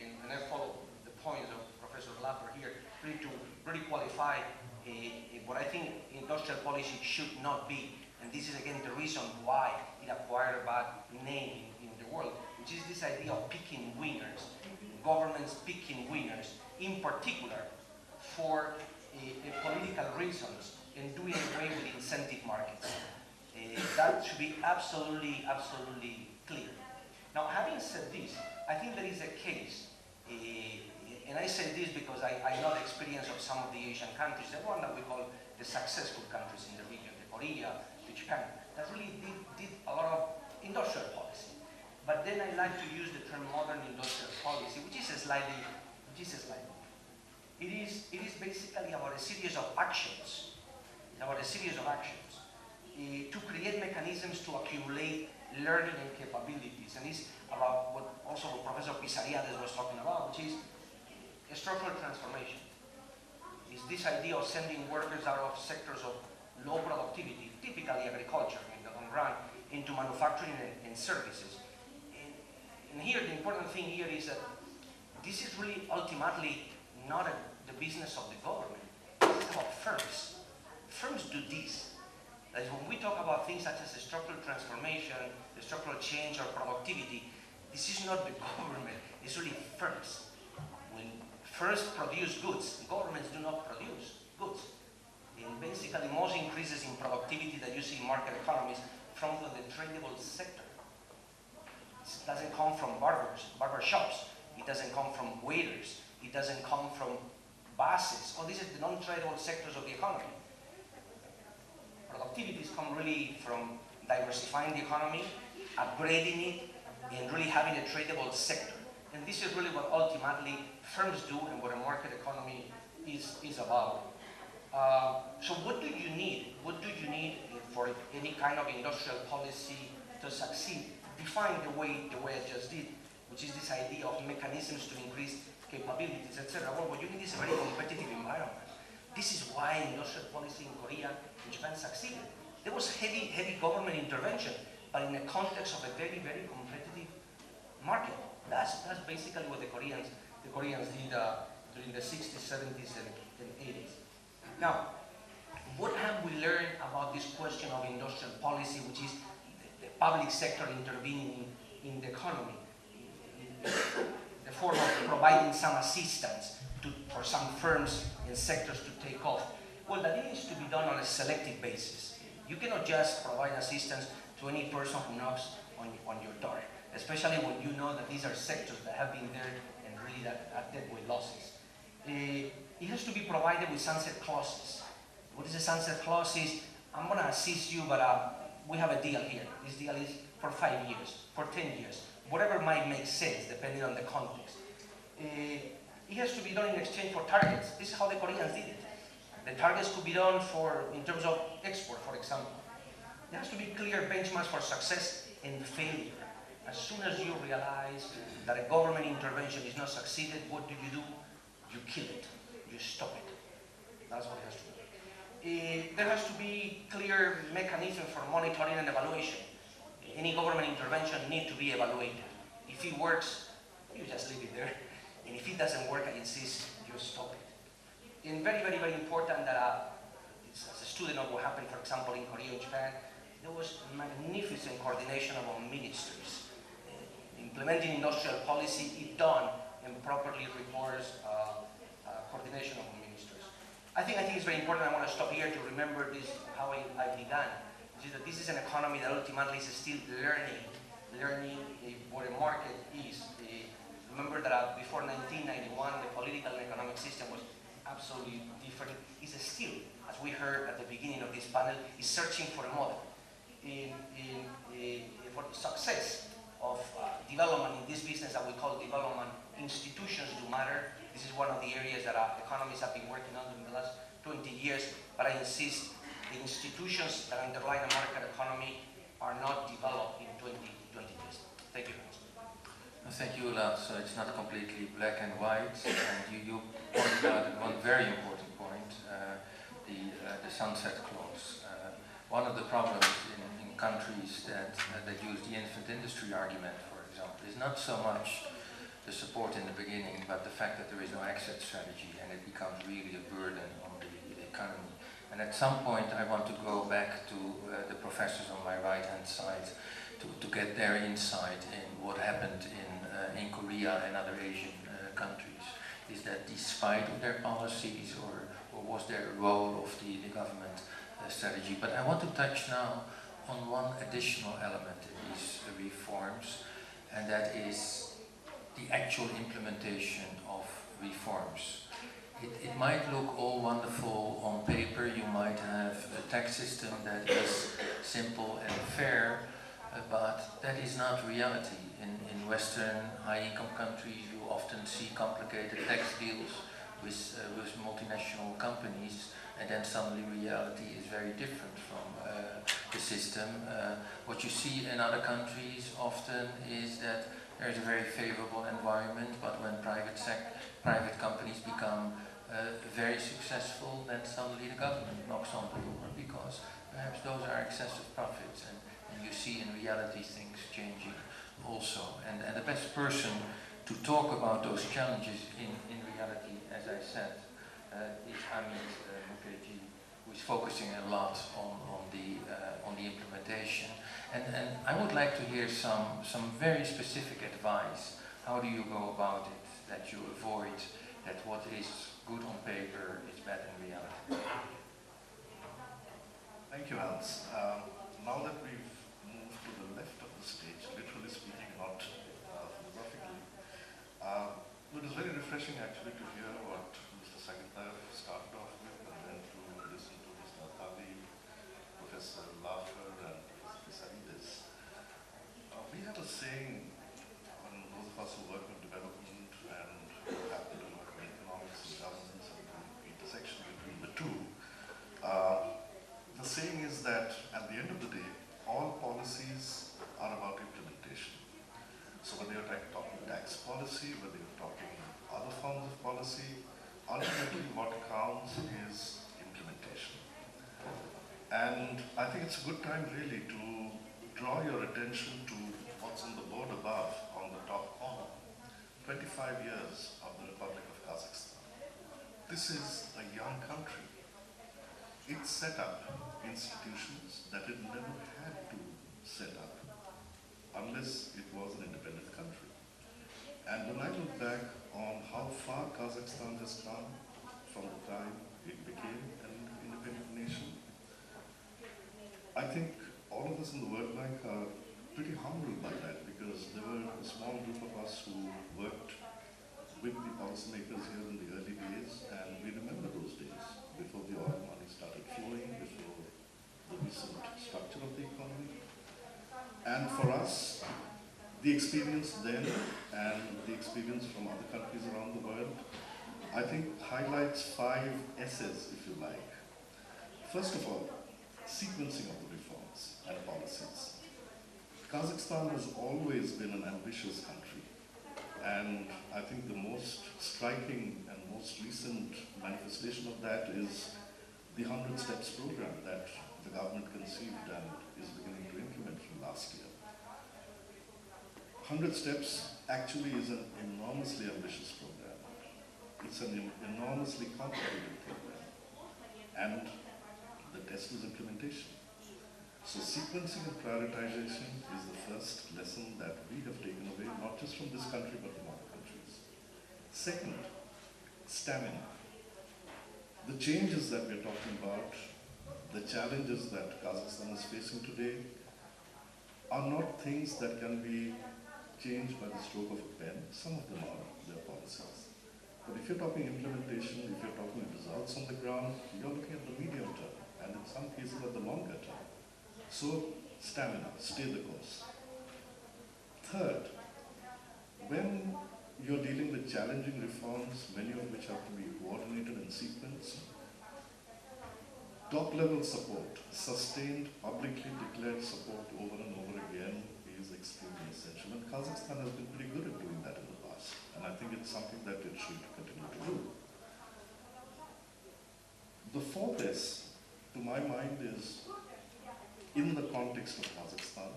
and I follow the points of Professor Lapper here, really to really qualify what I think industrial policy should not be. And this is again the reason why it acquired a bad name in the world, which is this idea of picking winners, governments picking winners, in particular for political reasons and doing away with incentive markets. That should be absolutely clear. Now, having said this, I think there is a case, and I say this because I know the experience of some of the Asian countries, the one that we call the successful countries in the region, the Korea, the Japan, that really did a lot of industrial policy. But then I like to use the term modern industrial policy, which is slightly. It is basically about a series of actions. It's about a series of actions to create mechanisms to accumulate learning and capabilities. And it's about what Professor Pisariades was talking about, which is a structural transformation. It's this idea of sending workers out of sectors of low productivity, typically agriculture in the long run, into manufacturing and services. And here, the important thing here is that this is really ultimately not the business of the government. This is about firms. Firms do this. That is, when we talk about things such as the structural transformation, the structural change or productivity, this is not the government, it's really firms. When firms produce goods, governments do not produce goods. And basically, most increases in productivity that you see in market economies from the tradable sector. It doesn't come from barber shops. It doesn't come from waiters. It doesn't come from buses. Well, these are the non-tradable sectors of the economy. Productivities come really from diversifying the economy, upgrading it, and really having a tradable sector. And this is really what ultimately firms do and what a market economy is about. So what do you need? What do you need for any kind of industrial policy to succeed? Define the way I just did, which is this idea of mechanisms to increase capabilities, etc. Well, what you need is a very competitive environment. This is why industrial policy in Korea and Japan succeeded. There was heavy government intervention, but in the context of a very, very competitive market. That's basically what the Koreans did during the 60s, 70s, and 80s. Now, what have we learned about this question of industrial policy, which is the public sector intervening in the economy, in the form of providing some assistance for some firms and sectors to take off? Well, that needs to be done on a selective basis. You cannot just provide assistance to any person who knocks on your door, especially when you know that these are sectors that have been there and really that are dead with losses. It has to be provided with sunset clauses. What is a sunset clause? Is I'm going to assist you, but we have a deal here. This deal is for 5 years, for 10 years, whatever might make sense depending on the context. It has to be done in exchange for targets. This is how the Koreans did it. The targets could be done in terms of export, for example. There has to be clear benchmarks for success and failure. As soon as you realize that a government intervention is not succeeded, what do? You kill it. You stop it. That's what it has to be. There has to be clear mechanism for monitoring and evaluation. Any government intervention needs to be evaluated. If it works, you just leave it there. And if it doesn't work, I insist, you stop it. And very, very, very important that as a student of what happened, for example, in Korea and Japan, there was magnificent coordination among ministers. Implementing industrial policy, if done and properly, requires coordination among ministers. I think it's very important. I want to stop here to remember this, how I began. Which is that this is an economy that ultimately is still learning what a market is. Remember that before 1991, the political and economic system was absolutely different. It's still, as we heard at the beginning of this panel, is searching for a model. For the success of development in this business that we call development, institutions do matter. This is one of the areas that our economists have been working on in the last 20 years, but I insist the institutions that underlie the market economy are not developed in 20 years. Thank you very much. Thank you, Ula. So it's not completely black and white, and you pointed out one very important point, the sunset clause. One of the problems in countries that use the infant industry argument, for example, is not so much the support in the beginning, but the fact that there is no exit strategy, and it becomes really a burden on the economy. And at some point, I want to go back to the professors on my right-hand side to get their insight in what happened in Korea and other Asian countries. Is that despite of their policies, or was there a role of the government strategy? But I want to touch now on one additional element in these reforms, and that is the actual implementation of reforms. It might look all wonderful on paper. You might have a tax system that is simple and fair, but that is not reality. In Western high-income countries, you often see complicated tax deals with multinational companies, and then suddenly reality is very different from the system. What you see in other countries often is that there is a very favorable environment, but when private companies become very successful, then suddenly the government knocks on the door because perhaps those are excessive profits, and you see in reality things changing also. And the best person to talk about those challenges in reality, as I said, is Amit Mukherjee, who is focusing a lot on the implementation. And I would like to hear some very specific advice. How do you go about it, that you avoid that what is good on paper is bad in reality? Thank you, Hans. Now that we've moved to the left of the stage, literally speaking, not philosophically, it was very refreshing actually to hear what Mr. Sagitar started off with, and then to listen to Mr. Atali, Professor Laffer, and Professor Savides. We have a saying, when those of us who work in development and happen to work in economics and governance and the intersection between the two, the saying is that at the end of the day, all policies are about implementation. So whether you're talking tax policy, whether you're talking other forms of policy, ultimately what counts is implementation. And I think it's a good time really to draw your attention to what's on the board above on the top corner. 25 years of the Republic of Kazakhstan. This is a young country. It set up institutions that it never had to set up unless it was an independent country. And when I look back on how far Kazakhstan has come from the time it became an independent nation, I think all of us in the World Bank are pretty humbled by that, because there were a small group of us who worked with the policymakers here in the early days, and we remember those days before the oil money started flowing, before the recent structure of the economy. And for us, the experience then and the experience from other countries around the world, I think highlights 5 S's, if you like. First of all, sequencing of the reforms and policies. Kazakhstan has always been an ambitious country, and I think the most striking and most recent manifestation of that is the 100 Steps program that the government conceived and is beginning to implement from last year. 100 Steps actually is an enormously ambitious program. It's an enormously complicated program, and the test is implementation. So sequencing and prioritization is the first lesson that we have taken away, not just from this country, but from other countries. Second, stamina. The changes that we're talking about, the challenges that Kazakhstan is facing today, are not things that can be changed by the stroke of a pen. Some of them are, their policies. But if you're talking implementation, if you're talking results on the ground, you're looking at the medium term, and in some cases at the longer term. So, stamina, stay the course. Third, when you're dealing with challenging reforms, many of which have to be coordinated and sequenced, top-level support, sustained, publicly declared support over and over again is extremely essential. And Kazakhstan has been pretty good at doing that in the past. And I think it's something that it should continue to do. The fourth S, to my mind, is in the context of Kazakhstan,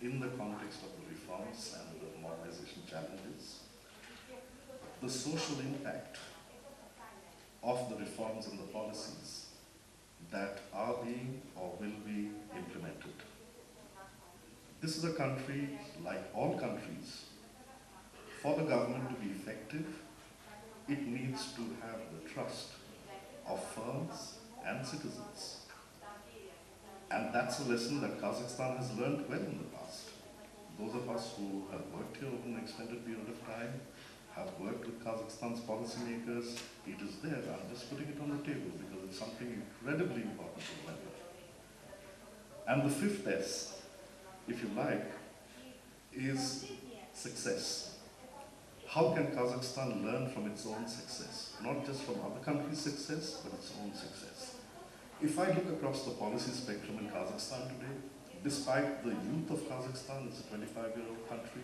in the context of the reforms and the modernization challenges, the social impact of the reforms and the policies that are being or will be implemented. This is a country, like all countries, for the government to be effective, it needs to have the trust of firms and citizens. And that's a lesson that Kazakhstan has learned well in the past. Those of us who have worked here over an extended period of time, have worked with Kazakhstan's policymakers, it is there. I'm just putting it on the table because it's something incredibly important to remember. And the fifth S if you like, is success. How can Kazakhstan learn from its own success? Not just from other countries' success, but its own success. If I look across the policy spectrum in Kazakhstan today, despite the youth of Kazakhstan, it's a 25-year-old country,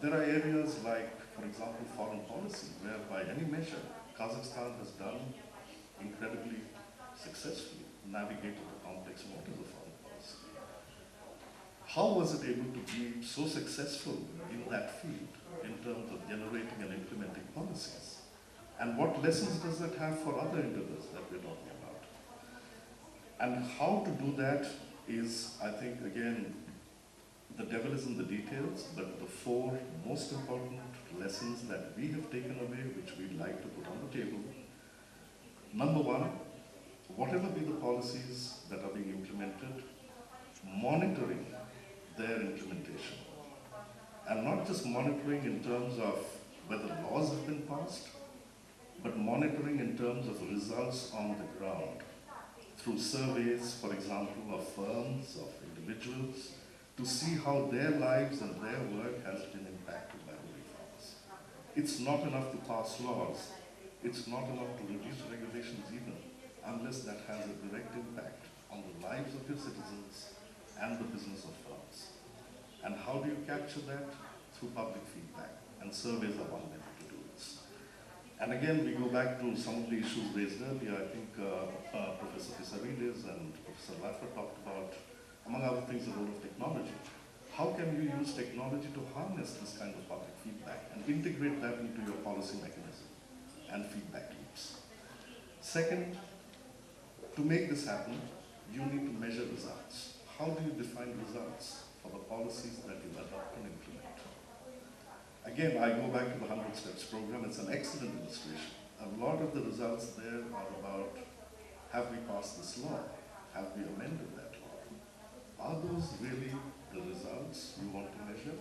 there are areas like, for example, foreign policy, where by any measure, Kazakhstan has done incredibly successfully, navigated the complex waters of foreign policy. How was it able to be so successful in that field in terms of generating and implementing policies? And what lessons does that have for other endeavors that we're talking about? And how to do that is, I think, again, the devil is in the details, but the four most important lessons that we have taken away, which we'd like to put on the table. Number one, whatever be the policies that are being implemented, monitoring their implementation. And not just monitoring in terms of whether laws have been passed, but monitoring in terms of results on the ground. Through surveys, for example, of firms, of individuals, to see how their lives and their work has been impacted by the reforms. It's not enough to pass laws. It's not enough to reduce regulations even, unless that has a direct impact on the lives of your citizens and the business of firms. And how do you capture that? Through public feedback. And surveys are one method to do this. And again, we go back to some of the issues raised earlier. I think Professor Pisarides and Professor Laffer talked about, among other things, the role of technology. How can you use technology to harness this kind of public feedback and integrate that into your policy mechanism and feedback loops? Second, to make this happen, you need to measure results. How do you define results for the policies that you adopt and implement? Again, I go back to the 100 Steps program. It's an excellent illustration. A lot of the results there are about, have we passed this law? Have we amended that law? Are those really the results you want to measure?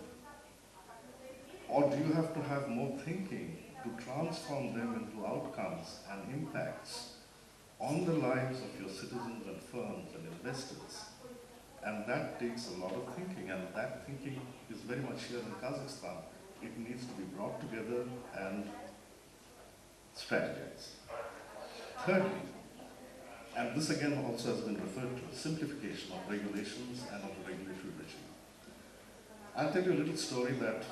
Or do you have to have more thinking to transform them into outcomes and impacts on the lives of your citizens and firms and investors? And that takes a lot of thinking, and that thinking is very much here in Kazakhstan. It needs to be brought together and strategized. Thirdly, and this again also has been referred to, simplification of regulations and of the regulatory regime. I'll tell you a little story that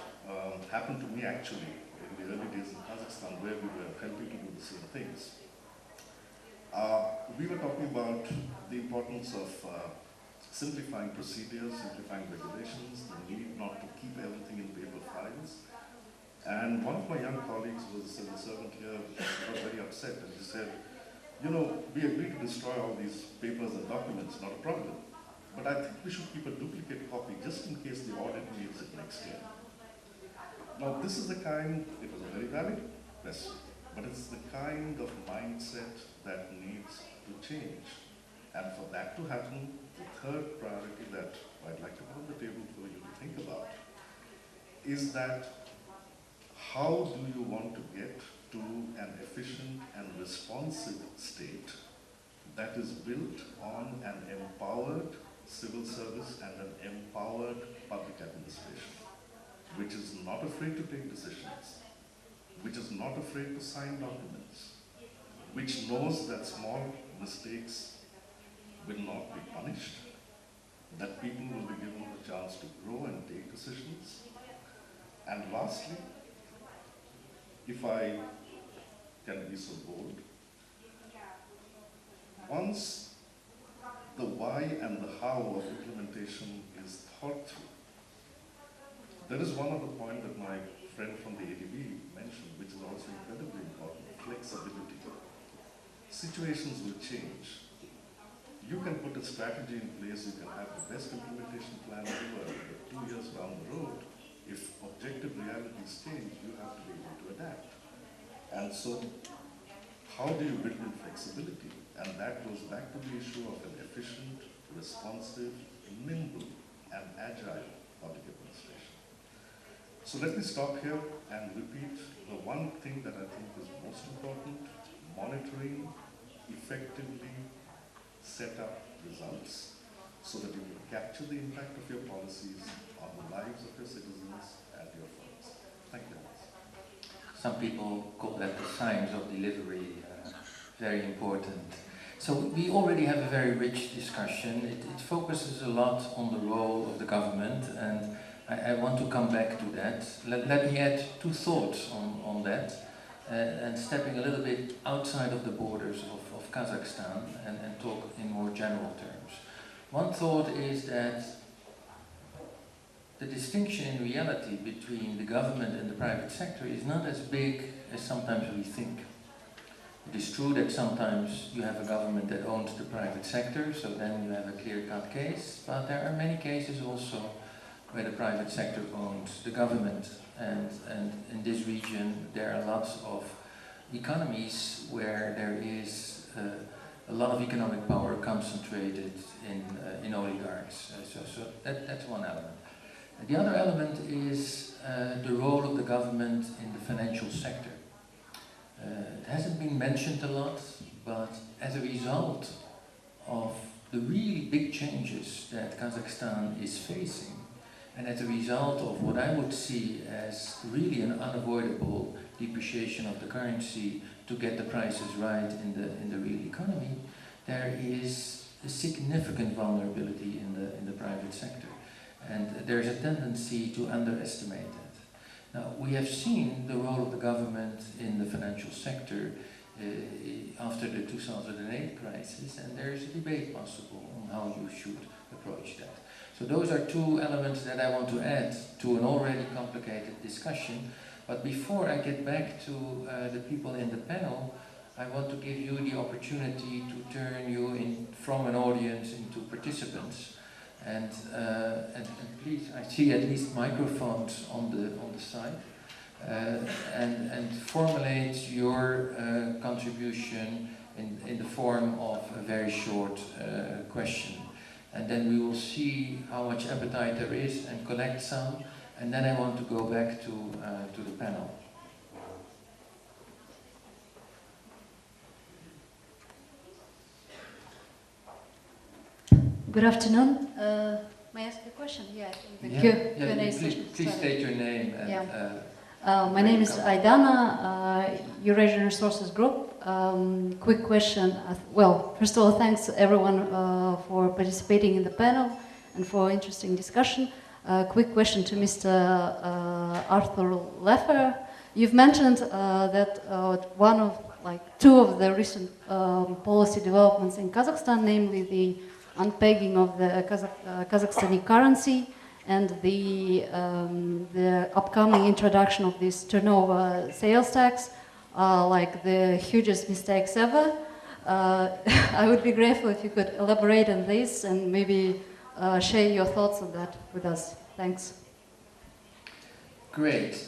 happened to me actually in the early days in Kazakhstan, where we were helping to do the same things. We were talking about the importance of simplifying procedures, simplifying regulations, the need not to keep everything in paper files. And one of my young colleagues was a servant here, got very upset, and he said, you know, we agreed to destroy all these papers and documents, not a problem. But I think we should keep a duplicate copy just in case the audit needs it next year. Now this is the kind, it was a very valid question, but it's the kind of mindset that needs to change. And for that to happen, the third priority that I'd like to put on the table for you to think about is that how do you want to get to an efficient and responsive state that is built on an empowered civil service and an empowered public administration, which is not afraid to take decisions, which is not afraid to sign documents, which knows that small mistakes will not be punished, that people will be given the chance to grow and take decisions. And lastly, if I can be so bold, once the why and the how of implementation is thought through, there is one other point that my friend from the ADB mentioned, which is also incredibly important: flexibility. Situations will change. You can put a strategy in place, you can have the best implementation plan ever, but 2 years down the road, if objective realities change, you have to be able to adapt. And so, how do you build in flexibility? And that goes back to the issue of an efficient, responsive, nimble, and agile public administration. So let me stop here and repeat the one thing that I think is most important: monitoring, effectively set up results, so that you can capture the impact of your policies on the lives of your citizens and your firms? Thank you very much. Some people call that the science of delivery, very important. So we already have a very rich discussion. It focuses a lot on the role of the government, and I want to come back to that. Let me add two thoughts on that, and stepping a little bit outside of the borders of Kazakhstan and talk in more general terms. One thought is that the distinction in reality between the government and the private sector is not as big as sometimes we think. It is true that sometimes you have a government that owns the private sector, so then you have a clear-cut case, but there are many cases also where the private sector owns the government, and in this region there are lots of economies where there is a lot of economic power concentrated in oligarchs. So that's one element. The other element is the role of the government in the financial sector. It hasn't been mentioned a lot, but as a result of the really big changes that Kazakhstan is facing, and as a result of what I would see as really an unavoidable depreciation of the currency to get the prices right in the real economy, there is a significant vulnerability in the private sector. And there's a tendency to underestimate that. Now, we have seen the role of the government in the financial sector after the 2008 crisis, and there is a debate possible on how you should approach that. So those are two elements that I want to add to an already complicated discussion. But before I get back to the people in the panel, I want to give you the opportunity to turn you from an audience into participants. And please, I see at least microphones on the side, and formulate your contribution in the form of a very short question. And then we will see how much appetite there is and collect some, and then I want to go back to the panel. Good afternoon. May I ask a question? Yeah, I think the Q&A session. Please state your name. And, my name is Aidana, Eurasian Resources Group. Quick question. Well, first of all, thanks everyone for participating in the panel and for interesting discussion. Quick question to Mr. Arthur Leffer. You've mentioned that two of the recent policy developments in Kazakhstan, namely the unpegging of the Kazakhstani currency and the upcoming introduction of this turnover sales tax, like the hugest mistakes ever. I would be grateful if you could elaborate on this and maybe share your thoughts on that with us. Thanks. Great.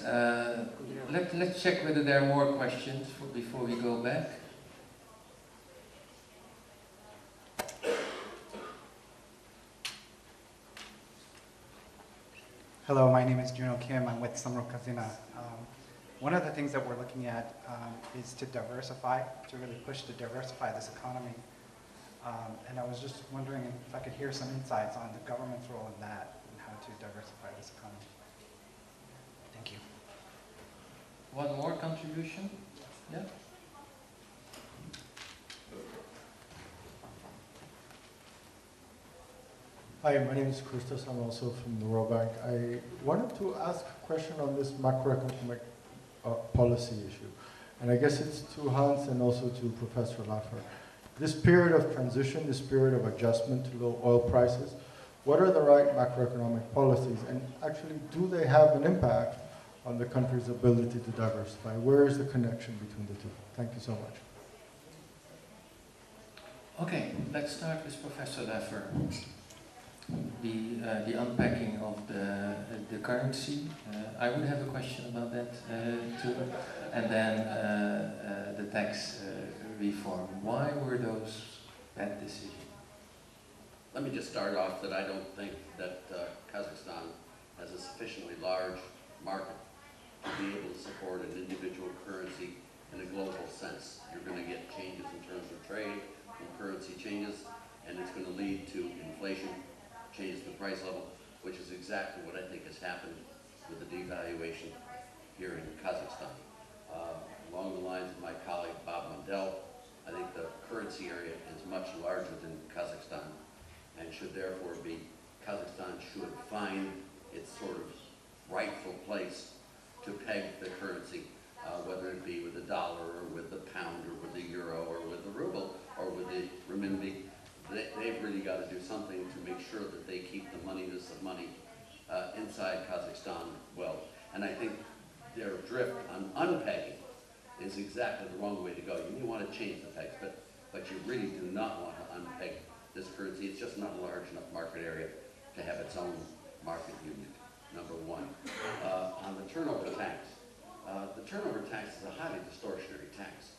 Let's check whether there are more questions before we go back. Hello, my name is Juno Kim. I'm with Samro Kazina. One of the things that we're looking at is to really push to diversify this economy. And I was just wondering if I could hear some insights on the government's role in that and how to diversify this economy. Thank you. One more contribution? Yeah? Hi, my name is Christos. I'm also from the World Bank. I wanted to ask a question on this macroeconomic policy issue. And I guess it's to Hans and also to Professor Laffer. This period of transition, this period of adjustment to low oil prices, what are the right macroeconomic policies? And actually, do they have an impact on the country's ability to diversify? Where is the connection between the two? Thank you so much. Okay, let's start with Professor Laffer. The unpacking of the currency. I would have a question about that too. And then the tax reform. Why were those bad decisions? Let me just start off that I don't think that Kazakhstan has a sufficiently large market to be able to support an individual currency in a global sense. You're going to get changes in terms of trade when currency changes, and it's going to lead to inflation, change the price level, which is exactly what I think has happened with the devaluation here in Kazakhstan. Along the lines of my colleague Bob Mundell, I think the currency area is much larger than Kazakhstan, and should therefore be, Kazakhstan should find its sort of rightful place to peg the currency, whether it be with the dollar or with the pound or with the euro or with the ruble or with the renminbi. They've really got to do something to make sure that they keep the moneyness of money inside Kazakhstan well. And I think their drift on unpegging is exactly the wrong way to go. You may want to change the pegs, but you really do not want to unpeg this currency. It's just not a large enough market area to have its own market union, number one. On the turnover tax is a highly distortionary tax.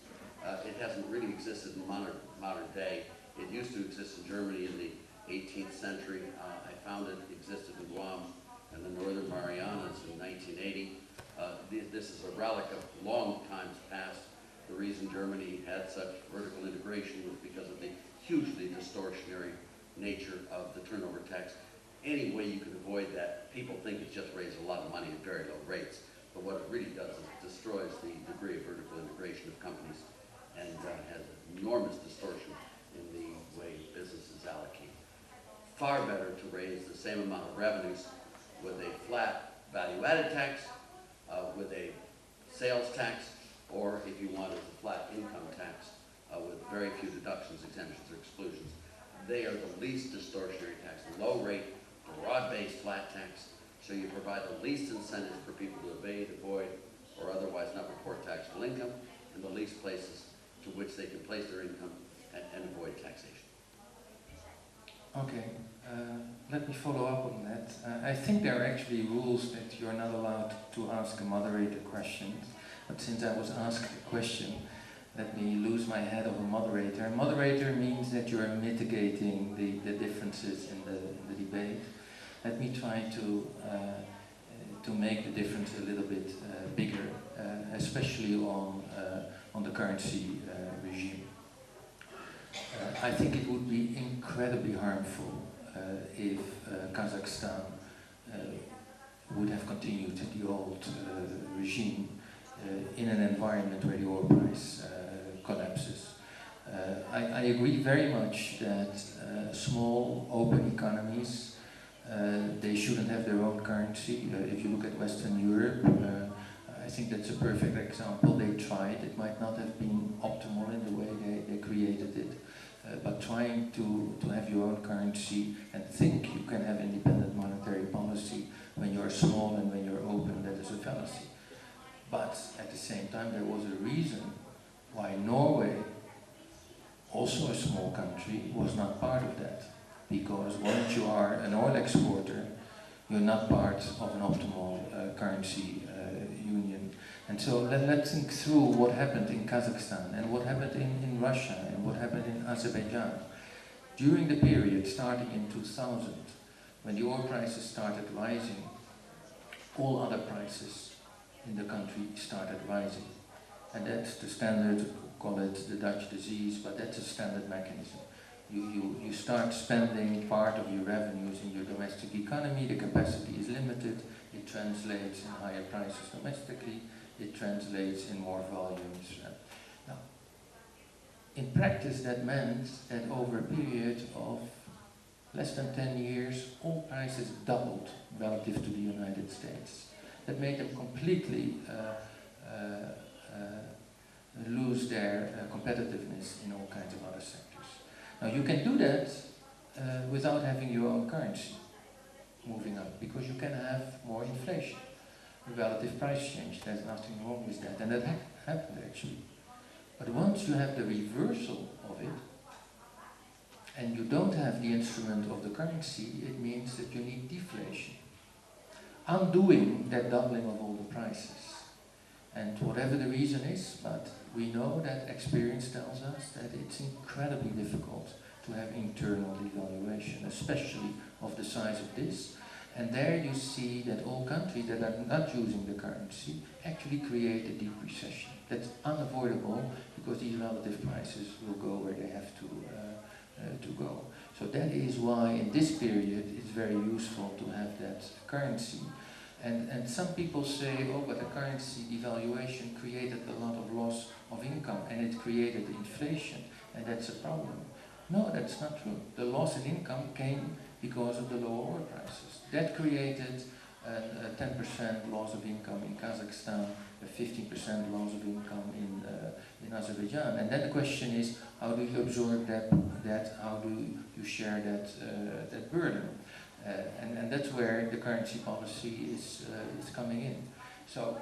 It hasn't really existed in modern day. It used to exist in Germany in the 18th century. I found it existed in Guam and the Northern Marianas in 1980. This is a relic of long times past. The reason Germany had such vertical integration was because of the hugely distortionary nature of the turnover tax. Any way you can avoid that, people think it just raises a lot of money at very low rates, but what it really does is it destroys the degree of vertical integration of companies and has enormous distortion in the way business is allocated. Far better to raise the same amount of revenues with a flat value-added tax, with a sales tax, or if you want, as a flat income tax with very few deductions, exemptions, or exclusions. They are the least distortionary tax, low rate, broad-based flat tax, so you provide the least incentives for people to evade, avoid, or otherwise not report taxable income, and the least places to which they can place their income and avoid taxation. Okay, let me follow up on that. I think there are actually rules that you're not allowed to ask a moderator questions, but since I was asked a question, let me lose my head of a moderator. A moderator means that you're mitigating the differences in the debate. Let me try to make the difference a little bit bigger, especially on the currency regime. I think it would be incredibly harmful if Kazakhstan would have continued the old regime in an environment where the oil price collapses. I agree very much that small, open economies, they shouldn't have their own currency. If you look at Western Europe, I think that's a perfect example. They tried. It might not have been optimal in the way they created it. But trying to have your own currency and think you can have independent monetary policy when you're small and when you're open, that is a fallacy. But at the same time, there was a reason why Norway, also a small country, was not part of that. Because once you are an oil exporter, you're not part of an optimal currency union. And so let's think through what happened in Kazakhstan and what happened in Russia and what happened in Azerbaijan. During the period starting in 2000, when the oil prices started rising, all other prices in the country started rising. And that's the standard, call it the Dutch disease, but that's a standard mechanism. You start spending part of your revenues in your domestic economy, the capacity is limited, it translates in higher prices domestically, it translates in more volumes. Now, in practice that meant that over a period of less than 10 years, all prices doubled relative to the United States. That made them completely lose their competitiveness in all kinds of other sectors. Now you can do that without having your own currency moving up, because you can have more inflation, relative price change. There's nothing wrong with that, and that happened actually. But once you have the reversal of it, and you don't have the instrument of the currency, it means that you need deflation, undoing that doubling of all the prices. And whatever the reason is, but we know that experience tells us that it's incredibly difficult to have internal devaluation, especially of the size of this. And there you see that all countries that are not using the currency actually create a deep recession. That's unavoidable because these relative prices will go where they have to to go. So that is why in this period it's very useful to have that currency. And some people say, oh, but the currency devaluation created a lot of loss of income and it created inflation, and that's a problem. No, that's not true. The loss in income came because of the lower oil prices. That created a 10% loss of income in Kazakhstan, a 15% loss of income in Azerbaijan. And then the question is, how do you absorb that how do you share that burden? And that's where the currency policy is coming in. So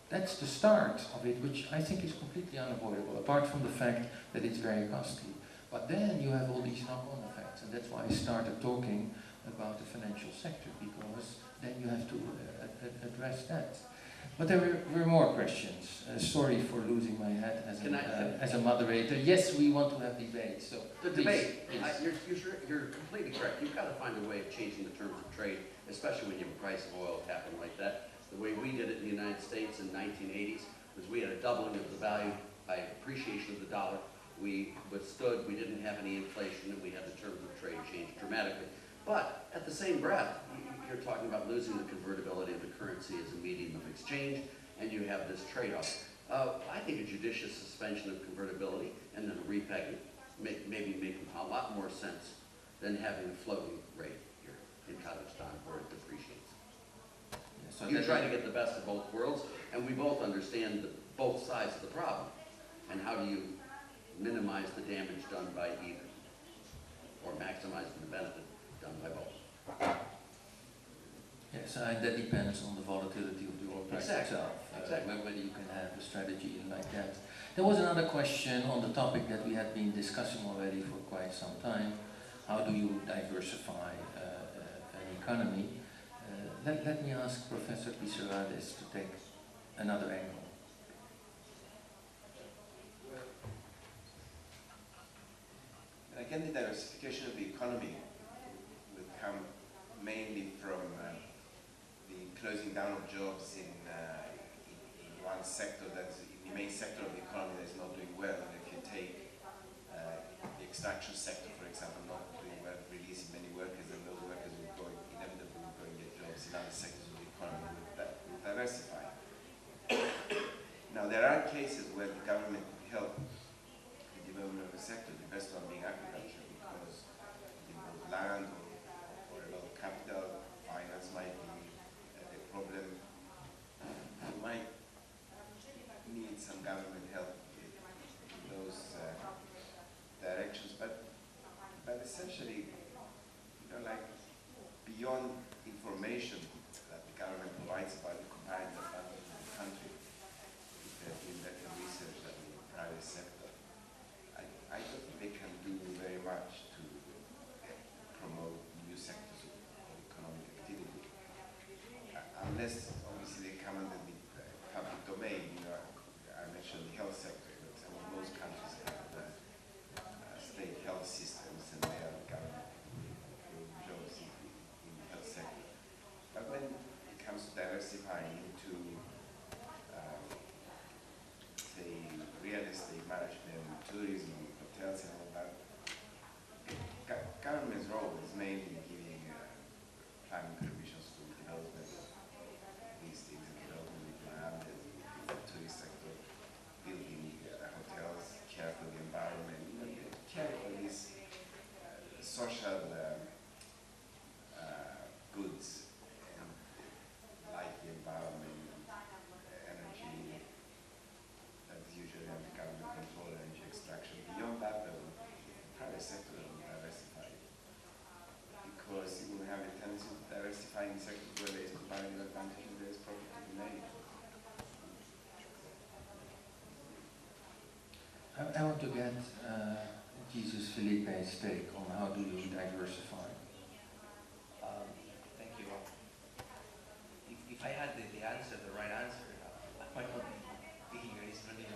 that's the start of it, which I think is completely unavoidable, apart from the fact that it's very costly. But then you have all these knock-on effects, and that's why I started talking about the financial sector, because then you have to address that. But there were more questions. Sorry for losing my head as a moderator. Yes, we want to have debate. So the please, debate. please. You're completely correct. You've got to find a way of changing the terms of trade, especially when you have a price of oil happen like that. The way we did it in the United States in the 1980s was we had a doubling of the value by appreciation of the dollar. We withstood. We didn't have any inflation, and we had the terms of trade change dramatically. But at the same breath, you're talking about losing the convertibility of the currency as a medium of exchange, and you have this trade-off. I think a judicious suspension of convertibility and then a repegging maybe make a lot more sense than having a floating rate here in Kazakhstan where it depreciates. Yeah, so You're trying to get the best of both worlds, and we both understand both sides of the problem. And how do you minimize the damage done by either, or maximize the benefit done by both? Yes, and that depends on the volatility of the oil price itself. Exactly. Whether you can have a strategy like that. There was another question on the topic that we had been discussing already for quite some time. How do you diversify an economy? Let me ask Professor Pisarades to take another angle. Again, the diversification of the economy will come mainly from the closing down of jobs in one sector, that's in the main sector of the economy that is not doing well. And if you take the extraction sector, for example, not doing well, releasing many workers, and those workers will inevitably go and get jobs in other sectors of the economy. Will diversify. Now, there are cases where the government could help the development of the sector, the best one being agriculture, because it involves land or a lot of capital. Finance might be a problem. You might need some government help in those directions, but essentially, like beyond information that the government provides about the comparative advantage of the country, doing better research than the private sector, I don't think they can do very much to promote new sectors of economic activity, unless obviously they come under the public domain. I mentioned the health sector. Some of most countries have state health systems, and they are government jobs in the health sector. But when it comes to diversifying into say real estate management, tourism, hotels, and all that, government's role is mainly giving planning permissions to development of these things, and development of land, and the tourist sector, building hotels, care for the environment, care for these social goods, and like the environment, energy, that is usually under government control, energy extraction. Beyond that, the private sector will diversify, because it will have a tendency to diversify in sectors where there is comparative advantage and there is profit to be made. I want to get Jesus Felipe's take on how do you diversify. Thank you. If I had the answer, the right answer, I might not be here. It's really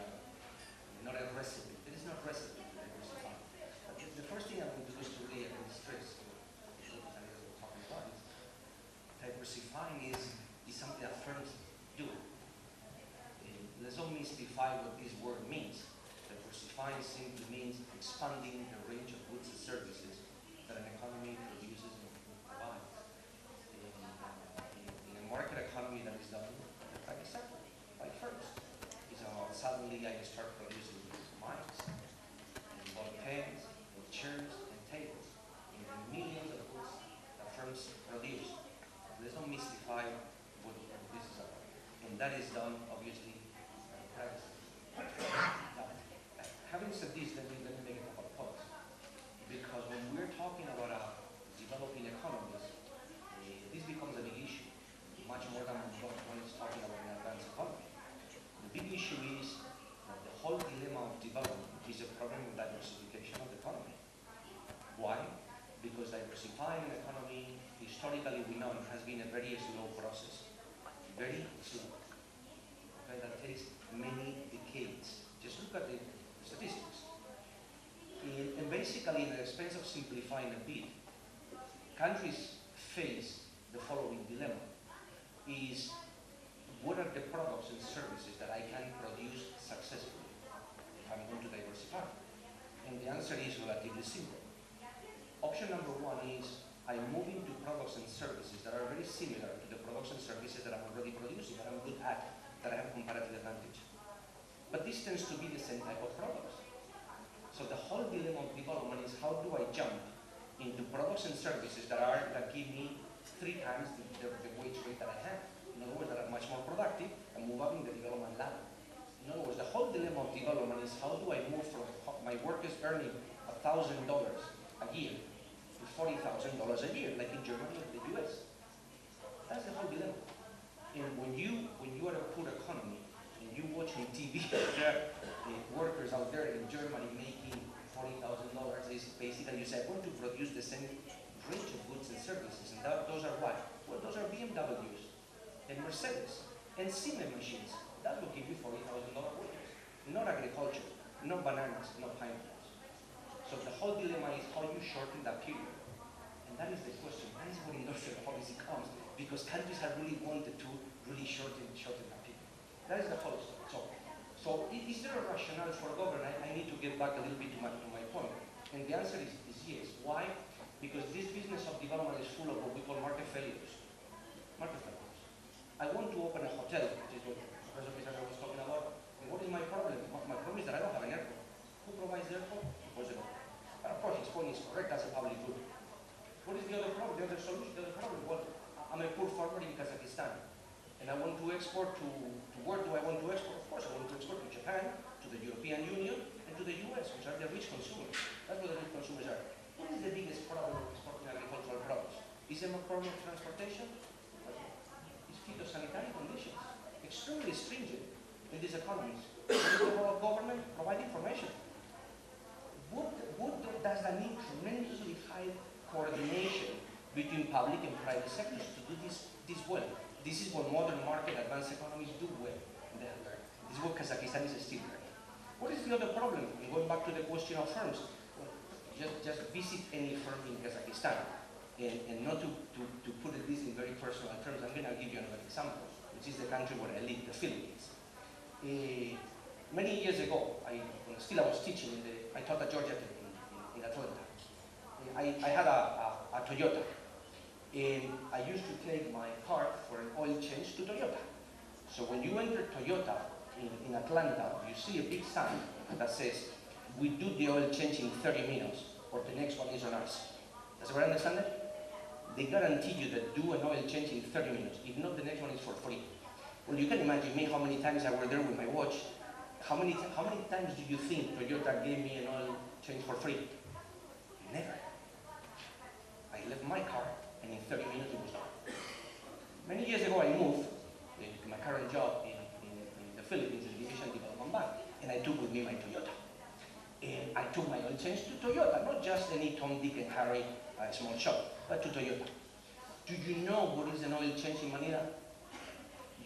not a recipe. There is no recipe to diversify. But the first thing I want to do is to really stress what we're talking about. Diversifying is something that firms do. Let's not mystify what this word means. Diversify diversifying simply means expanding the range of goods and services that an economy produces and provides. In a market economy that is done in the private sector, like first, it's about suddenly I start producing mice, and ball pens, and chairs, and tables, and the millions of goods that firms produce. Let's not mystify what this is about. And that is done, obviously, privacy. Now, having said this, let me make a couple of points. Because when we're talking about developing economies, this becomes a big issue, much more than one is talking about an advanced economy. The big issue is that the whole dilemma of development is a problem of diversification of the economy. Why? Because diversifying an economy, historically we know, has been a very slow process. Very slow. Okay, that takes many decades. Just look at the statistics. And basically, at the expense of simplifying a bit, countries face the following dilemma. Is what are the products and services that I can produce successfully if I'm going to diversify? And the answer is relatively simple. Option number one is I move into products and services that are very similar to the products and services that I'm already producing, that I'm good at, that I have comparative advantage. But this tends to be the same type of products. So the whole dilemma of development is how do I jump into products and services that give me 3 times the wage rate that I have. In other words, that are much more productive and move up in the development ladder. In other words, the whole dilemma of development is how do I move from my workers earning $1,000 a year to $40,000 a year, like in Germany or the US. That's the whole dilemma. And when you are a poor economy and you watch on TV there workers out there in Germany making $40,000, is basically you say, I want to produce the same range of goods and services, and those are what? Well, those are BMWs and Mercedes and cement machines. That will give you $40,000 wages. Not agriculture, not bananas, not pineapples. So the whole dilemma is how you shorten that period. And that is the question. That is where industrial policy comes, because countries have really wanted to really shorten that period. That is the whole story. So is there a rationale for government? I need to get back a little bit to my point. And the answer is yes. Why? Because this business of development is full of what we call market failures. Market failures. I want to open a hotel, which is what Professor Pizarro was talking about. And what is my problem? My problem is that I don't have an airport. Who provides the airport? Of course, the government. But of course, his point is correct as a public good. What is the other problem? The other solution, the other problem? Well, I'm a poor farmer in Kazakhstan. And I want to export to where do I want to export? Of course, I want to export to Japan, to the European Union, and to the US, which are the rich consumers. That's what the rich consumers are. What is the biggest problem of exporting agricultural products? Is it a problem of transportation? It's phytosanitary conditions. Extremely stringent in these economies. What is the role of government? Provide information. What does that mean? Tremendously high coordination between public and private sectors to do this well. This is what modern market advanced economies do well. This is what Kazakhstan is still learning. What is the other problem? And going back to the question of firms, well, just visit any firm in Kazakhstan. And not to put this in very personal terms, I'm going to give you another example, which is the country where I live, the Philippines. Many years ago, I was teaching I taught at Georgia Tech in Atlanta. I had a Toyota. And I used to take my car for an oil change to Toyota. So when you enter Toyota in Atlanta, you see a big sign that says, we do the oil change in 30 minutes, or the next one is on us. Does everyone understand that? They guarantee you that do an oil change in 30 minutes. If not, the next one is for free. Well, you can imagine me how many times I was there with my watch. How many times do you think Toyota gave me an oil change for free? Never. I left my car, and in 30 minutes it was done. Many years ago I moved to my current job in the Philippines, in the Asian Development Bank, and I took with me my Toyota. And I took my oil change to Toyota, not just any Tom, Dick, and Harry small shop, but to Toyota. Do you know what is an oil change in Manila?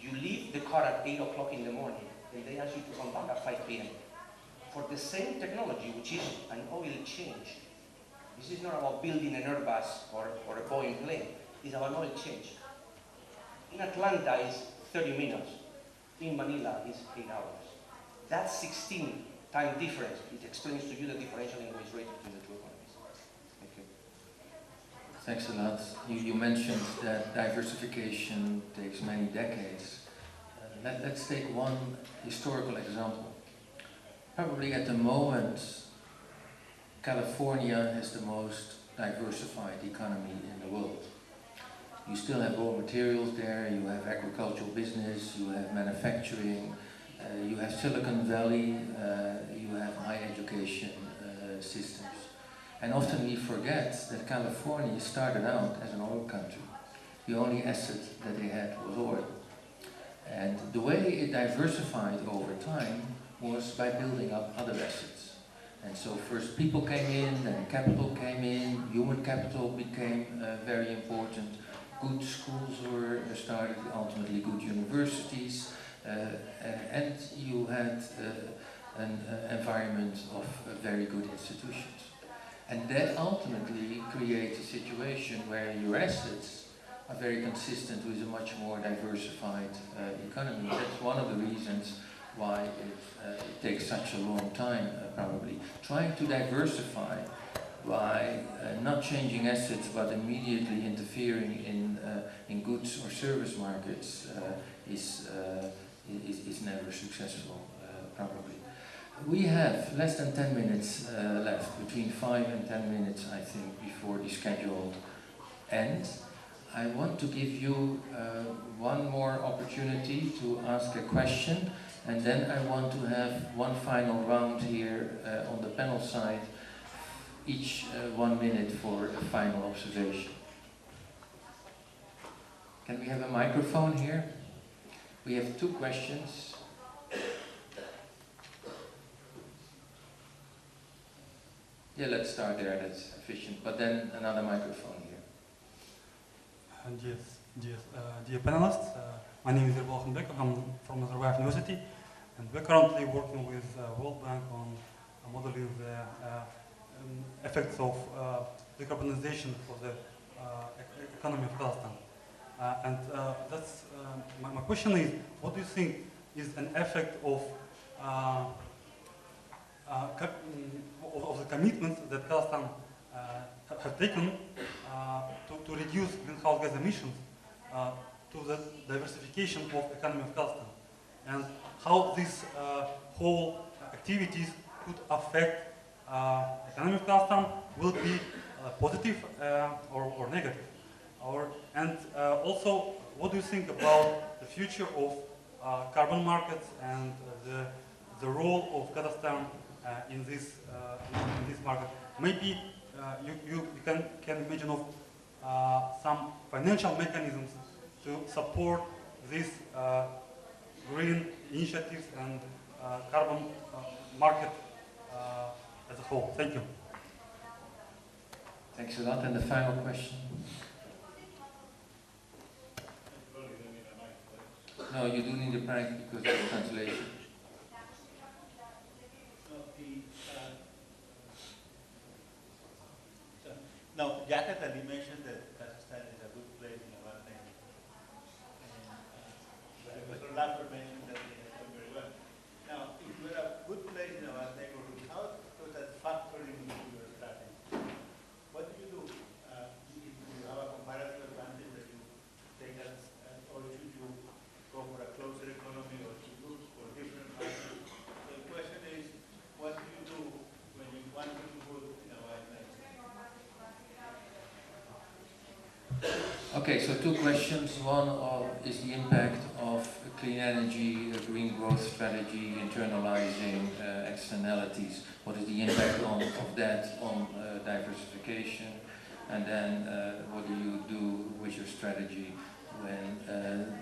You leave the car at 8 o'clock in the morning, and they ask you to come back at 5 p.m. for the same technology, which is an oil change. This is not about building an Airbus or a Boeing plane. It's about an oil change. In Atlanta, it's 30 minutes. In Manila, it's 8 hours. That's 16 time difference. It explains to you the differential increase rate between the two economies. Thank you. Thanks a lot. You mentioned that diversification takes many decades. Let's take one historical example. Probably at the moment, California has the most diversified economy in the world. You still have raw materials there, you have agricultural business, you have manufacturing, you have Silicon Valley, you have high education systems. And often we forget that California started out as an oil country. The only asset that they had was oil. And the way it diversified over time was by building up other assets. And so first people came in, then capital came in, human capital became very important, good schools were started, ultimately good universities, and you had an environment of very good institutions. And that ultimately creates a situation where your assets are very consistent with a much more diversified economy. That's one of the reasons why it takes such a long time, probably. Trying to diversify by not changing assets but immediately interfering in goods or service markets is never successful, probably. We have less than 10 minutes left, between 5 and 10 minutes, I think, before the scheduled end. I want to give you one more opportunity to ask a question, and then I want to have one final round here on the panel side, each 1 minute for a final observation. Can we have a microphone here? We have 2 questions. Yeah, let's start there, that's efficient, but then another microphone here. Dear panelists, my name is Irbal Khanbek, I'm from Nazarbayev University, and we're currently working with World Bank on modeling the effects of decarbonization for the economy of Kazakhstan. And that's my question is, what do you think is an effect of the commitments that Kazakhstan have taken to reduce greenhouse gas emissions to the diversification of economy of Kazakhstan, and how these whole activities could affect economy of Kazakhstan, will be positive or negative? And also, what do you think about the future of carbon markets and the role of Kazakhstan in this market? Maybe you can imagine of some financial mechanisms to support these green initiatives and carbon market as a whole. Thank you. Thanks a lot. And the final question? No, you do need a mic because of the translation. Now, Jacket Ali mentioned that Kazakhstan is a good place in our name. And Mr. Laffer mentioned that they have done very well. Now, if we're a good place in our neighborhood, how does that factor into your strategy? What do you do? If you have a comparative advantage that you take us, or should you go for a closer economy, or should you look for different markets? The question is, what do you do when you want to do good in our name? Okay, so 2 questions. One is the impact of clean energy, green growth strategy, internalizing externalities. What is the impact of that on diversification? And then what do you do with your strategy when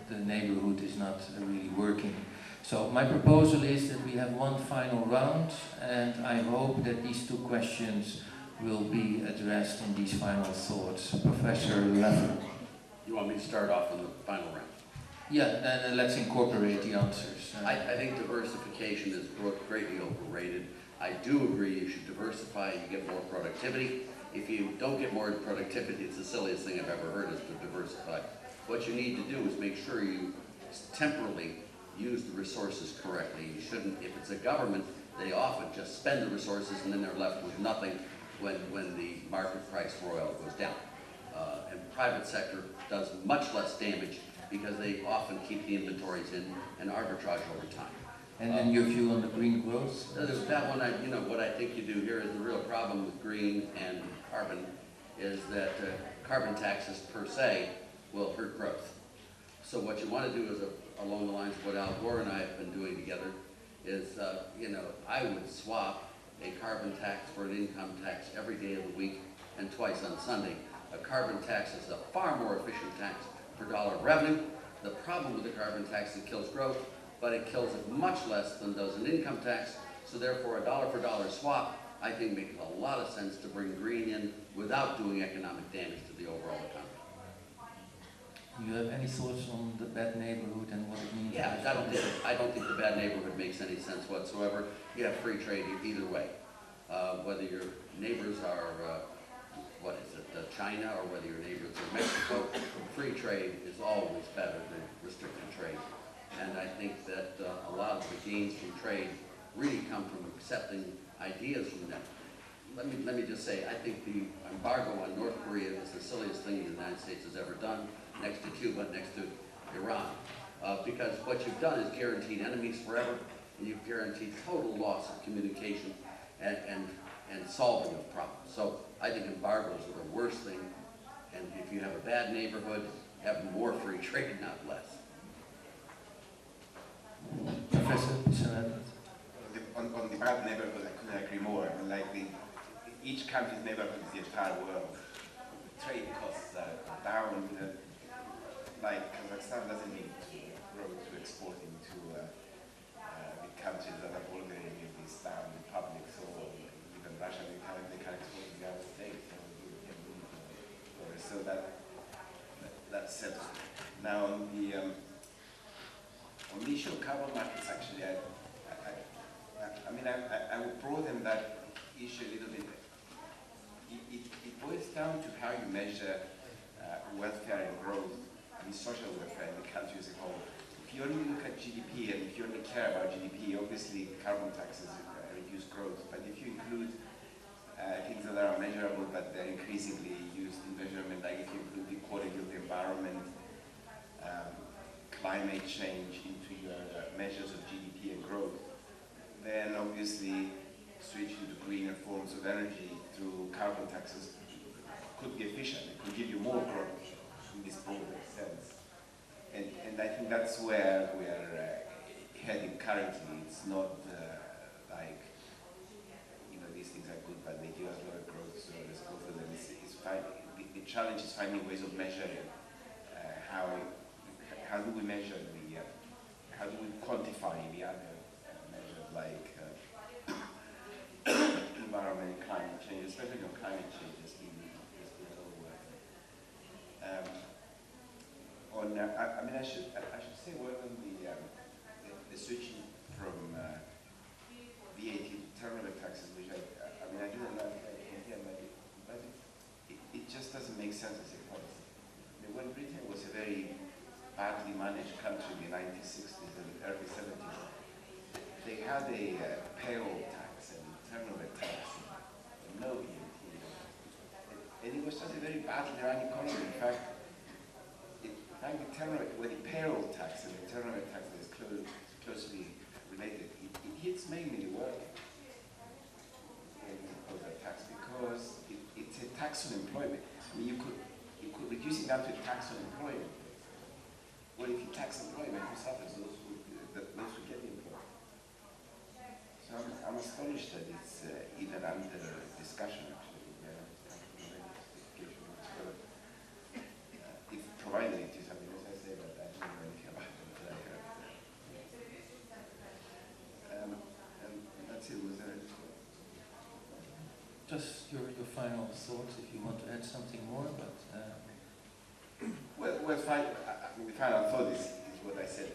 the neighborhood is not really working? So my proposal is that we have one final round, and I hope that these 2 questions will be addressed in these final thoughts. Professor Leffer. You want me to start off on the final round? Yeah, then let's incorporate the answers. I think diversification is greatly overrated. I do agree you should diversify, you get more productivity. If you don't get more productivity, it's the silliest thing I've ever heard is to diversify. What you need to do is make sure you temporally use the resources correctly. You shouldn't, if it's a government, they often just spend the resources and then they're left with nothing when the market price for oil goes down. And private sector does much less damage because they often keep the inventories in and arbitrage over time. And then your view on the green growth? That one, what I think you do here is the real problem with green and carbon is that carbon taxes per se will hurt growth. So what you want to do is, along the lines of what Al Gore and I have been doing together, is, I would swap a carbon tax for an income tax every day of the week and twice on Sunday. A carbon tax is a far more efficient tax per dollar of revenue. The problem with the carbon tax is it kills growth, but it kills it much less than does an income tax. So therefore, a dollar for dollar swap, I think, makes a lot of sense to bring green in without doing economic damage to the overall economy. Do you have any thoughts on the bad neighborhood and what it means? Yeah, I don't think the bad neighborhood makes any sense whatsoever. You have free trade either way. Whether your neighbors are, China, or whether your neighbors are Mexico, free trade is always better than restricted trade. And I think that a lot of the gains from trade really come from accepting ideas from them. Let me just say, I think the embargo on North Korea is the silliest thing the United States has ever done, next to Cuba, next to Iran. Because what you've done is guaranteed enemies forever, and you've guaranteed total loss of communication and solving of problems. So I think embargoes are the worst thing, and if you have a bad neighborhood, have more free trade, not less. Professor, on the bad neighborhood, I couldn't agree more. I mean, like each country's neighborhood is the entire world. Trade costs are down. Like Kazakhstan doesn't need to grow to exporting to the countries that are bordering these down republics, or even Russia. They can export to the United States. So that's settled. Now on the issue of carbon markets, actually, I would broaden that issue a little bit. It boils down to how you measure welfare and growth, social welfare in the country as a whole. If you only look at GDP and if you only care about GDP, obviously carbon taxes reduce growth. But if you include things that are measurable but they're increasingly used in measurement, like if you include the quality of the environment, climate change into your measures of GDP and growth, then obviously switching to greener forms of energy through carbon taxes could be efficient. It could give you more growth in this broader sense. And I think that's where we are heading currently. It's not like, these things are good, but they give us a lot of growth, so let's go for them. The challenge is finding ways of measuring how do we measure how do we quantify the other measures like environment and climate change, especially on climate change, has been a lot of work. I should say word on the switching from VAT to turnover taxes, which I didn't like here, but it just doesn't make sense as a policy. When Britain was a very badly managed country in the 1960s and early 70s, they had a payroll tax and turnover tax and no VAT. And it was just a very badly run economy. In fact, when the payroll tax and the turnover tax is closely related, it hits mainly the working tax because it's a tax on employment. You could reduce it down to a tax on employment. Well, if you tax employment, who suffers? Those who get the employment. So I'm astonished that it's even under discussion, actually. If provided it is, as I say, but I don't know anything about it until I heard it. And that's it. Was there just your final thoughts, if you want to add something more, but... Well, fine. The final thought is what I said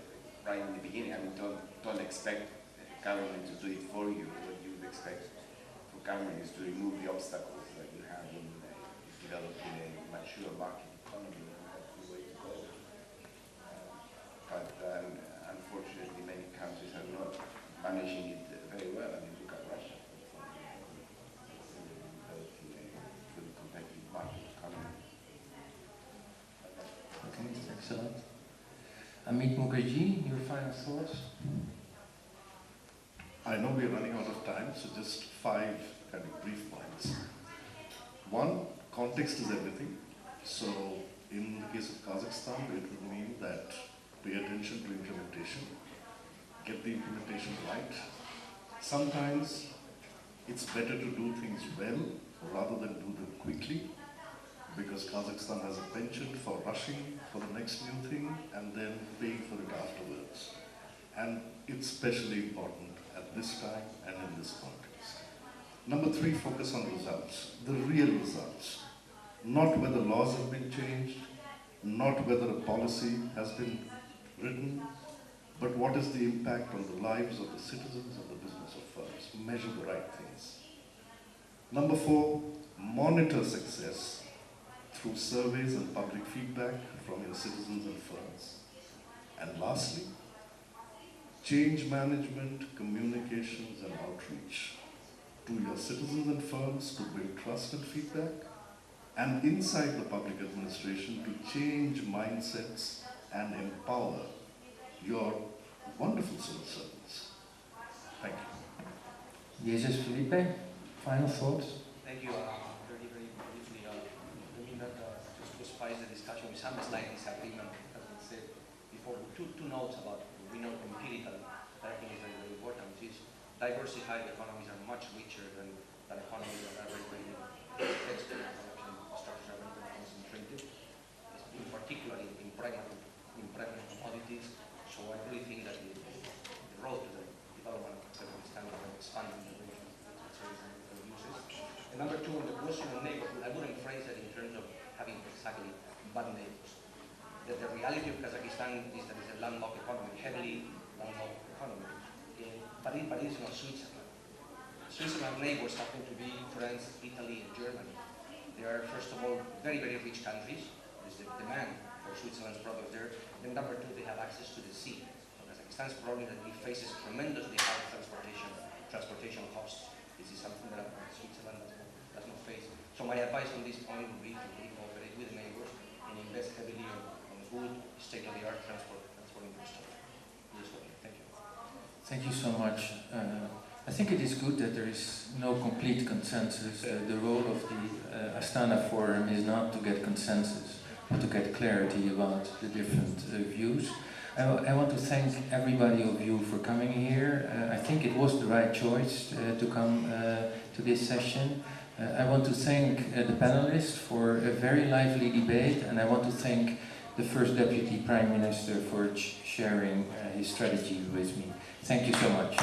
right in the beginning. Don't expect government to do it for you. What you would expect for government is to remove the obstacles that you have in developing a mature market economy. That's the way to go. But unfortunately, many countries are not managing it very well. Amit Mukherjee, your final thoughts? I know we're running out of time, so just 5 kind of brief points. One, context is everything. So in the case of Kazakhstan, it would mean that pay attention to implementation, get the implementation right. Sometimes it's better to do things well rather than do them quickly, because Kazakhstan has a penchant for rushing for the next new thing and then paying for it afterwards. And it's especially important at this time and in this context. Number 3, focus on results, the real results. Not whether laws have been changed, not whether a policy has been written, but what is the impact on the lives of the citizens and the business of firms. Measure the right things. Number 4, monitor success through surveys and public feedback from your citizens and firms. And lastly, change management, communications and outreach to your citizens and firms to build trust and feedback, and inside the public administration to change mindsets and empower your wonderful civil servants. Thank you. Jesus Felipe, final thoughts? Thank you. Very, very briefly. I mean that just to spice the discussion with some slight disagreement, as I said before, two notes about we know empirically that I think is very, very important, which is diversified economies are much richer than economies that are very, very fixed in production structures are very concentrated, in particular in pregnant commodities. So I really think that the road to the development of Kazakhstan is expanding the range of services and uses. And number 2, on the question of neighborhood, I wouldn't phrase it in terms of having exactly bad neighbors. That the reality of Kazakhstan is that it's a landlocked economy, heavily landlocked economy. But it's not Switzerland. Switzerland's neighbors happen to be France, Italy, and Germany. They are, first of all, very, very rich countries. There's the demand for Switzerland's products there. And number 2, they have access to the sea. So Kazakhstan's problem is that it faces tremendously high transportation costs. This is something that Switzerland does not face. So my advice on this point would be to cooperate with the neighbors and invest heavily on good, state-of-the-art transport infrastructure. Thank you. Thank you so much. I think it is good that there is no complete consensus. The role of the Astana Forum is not to get consensus, but to get clarity about the different views. I want to thank everybody of you for coming here. I think it was the right choice to come to this session. I want to thank the panelists for a very lively debate, and I want to thank the First Deputy Prime Minister for sharing his strategy with me. Thank you so much.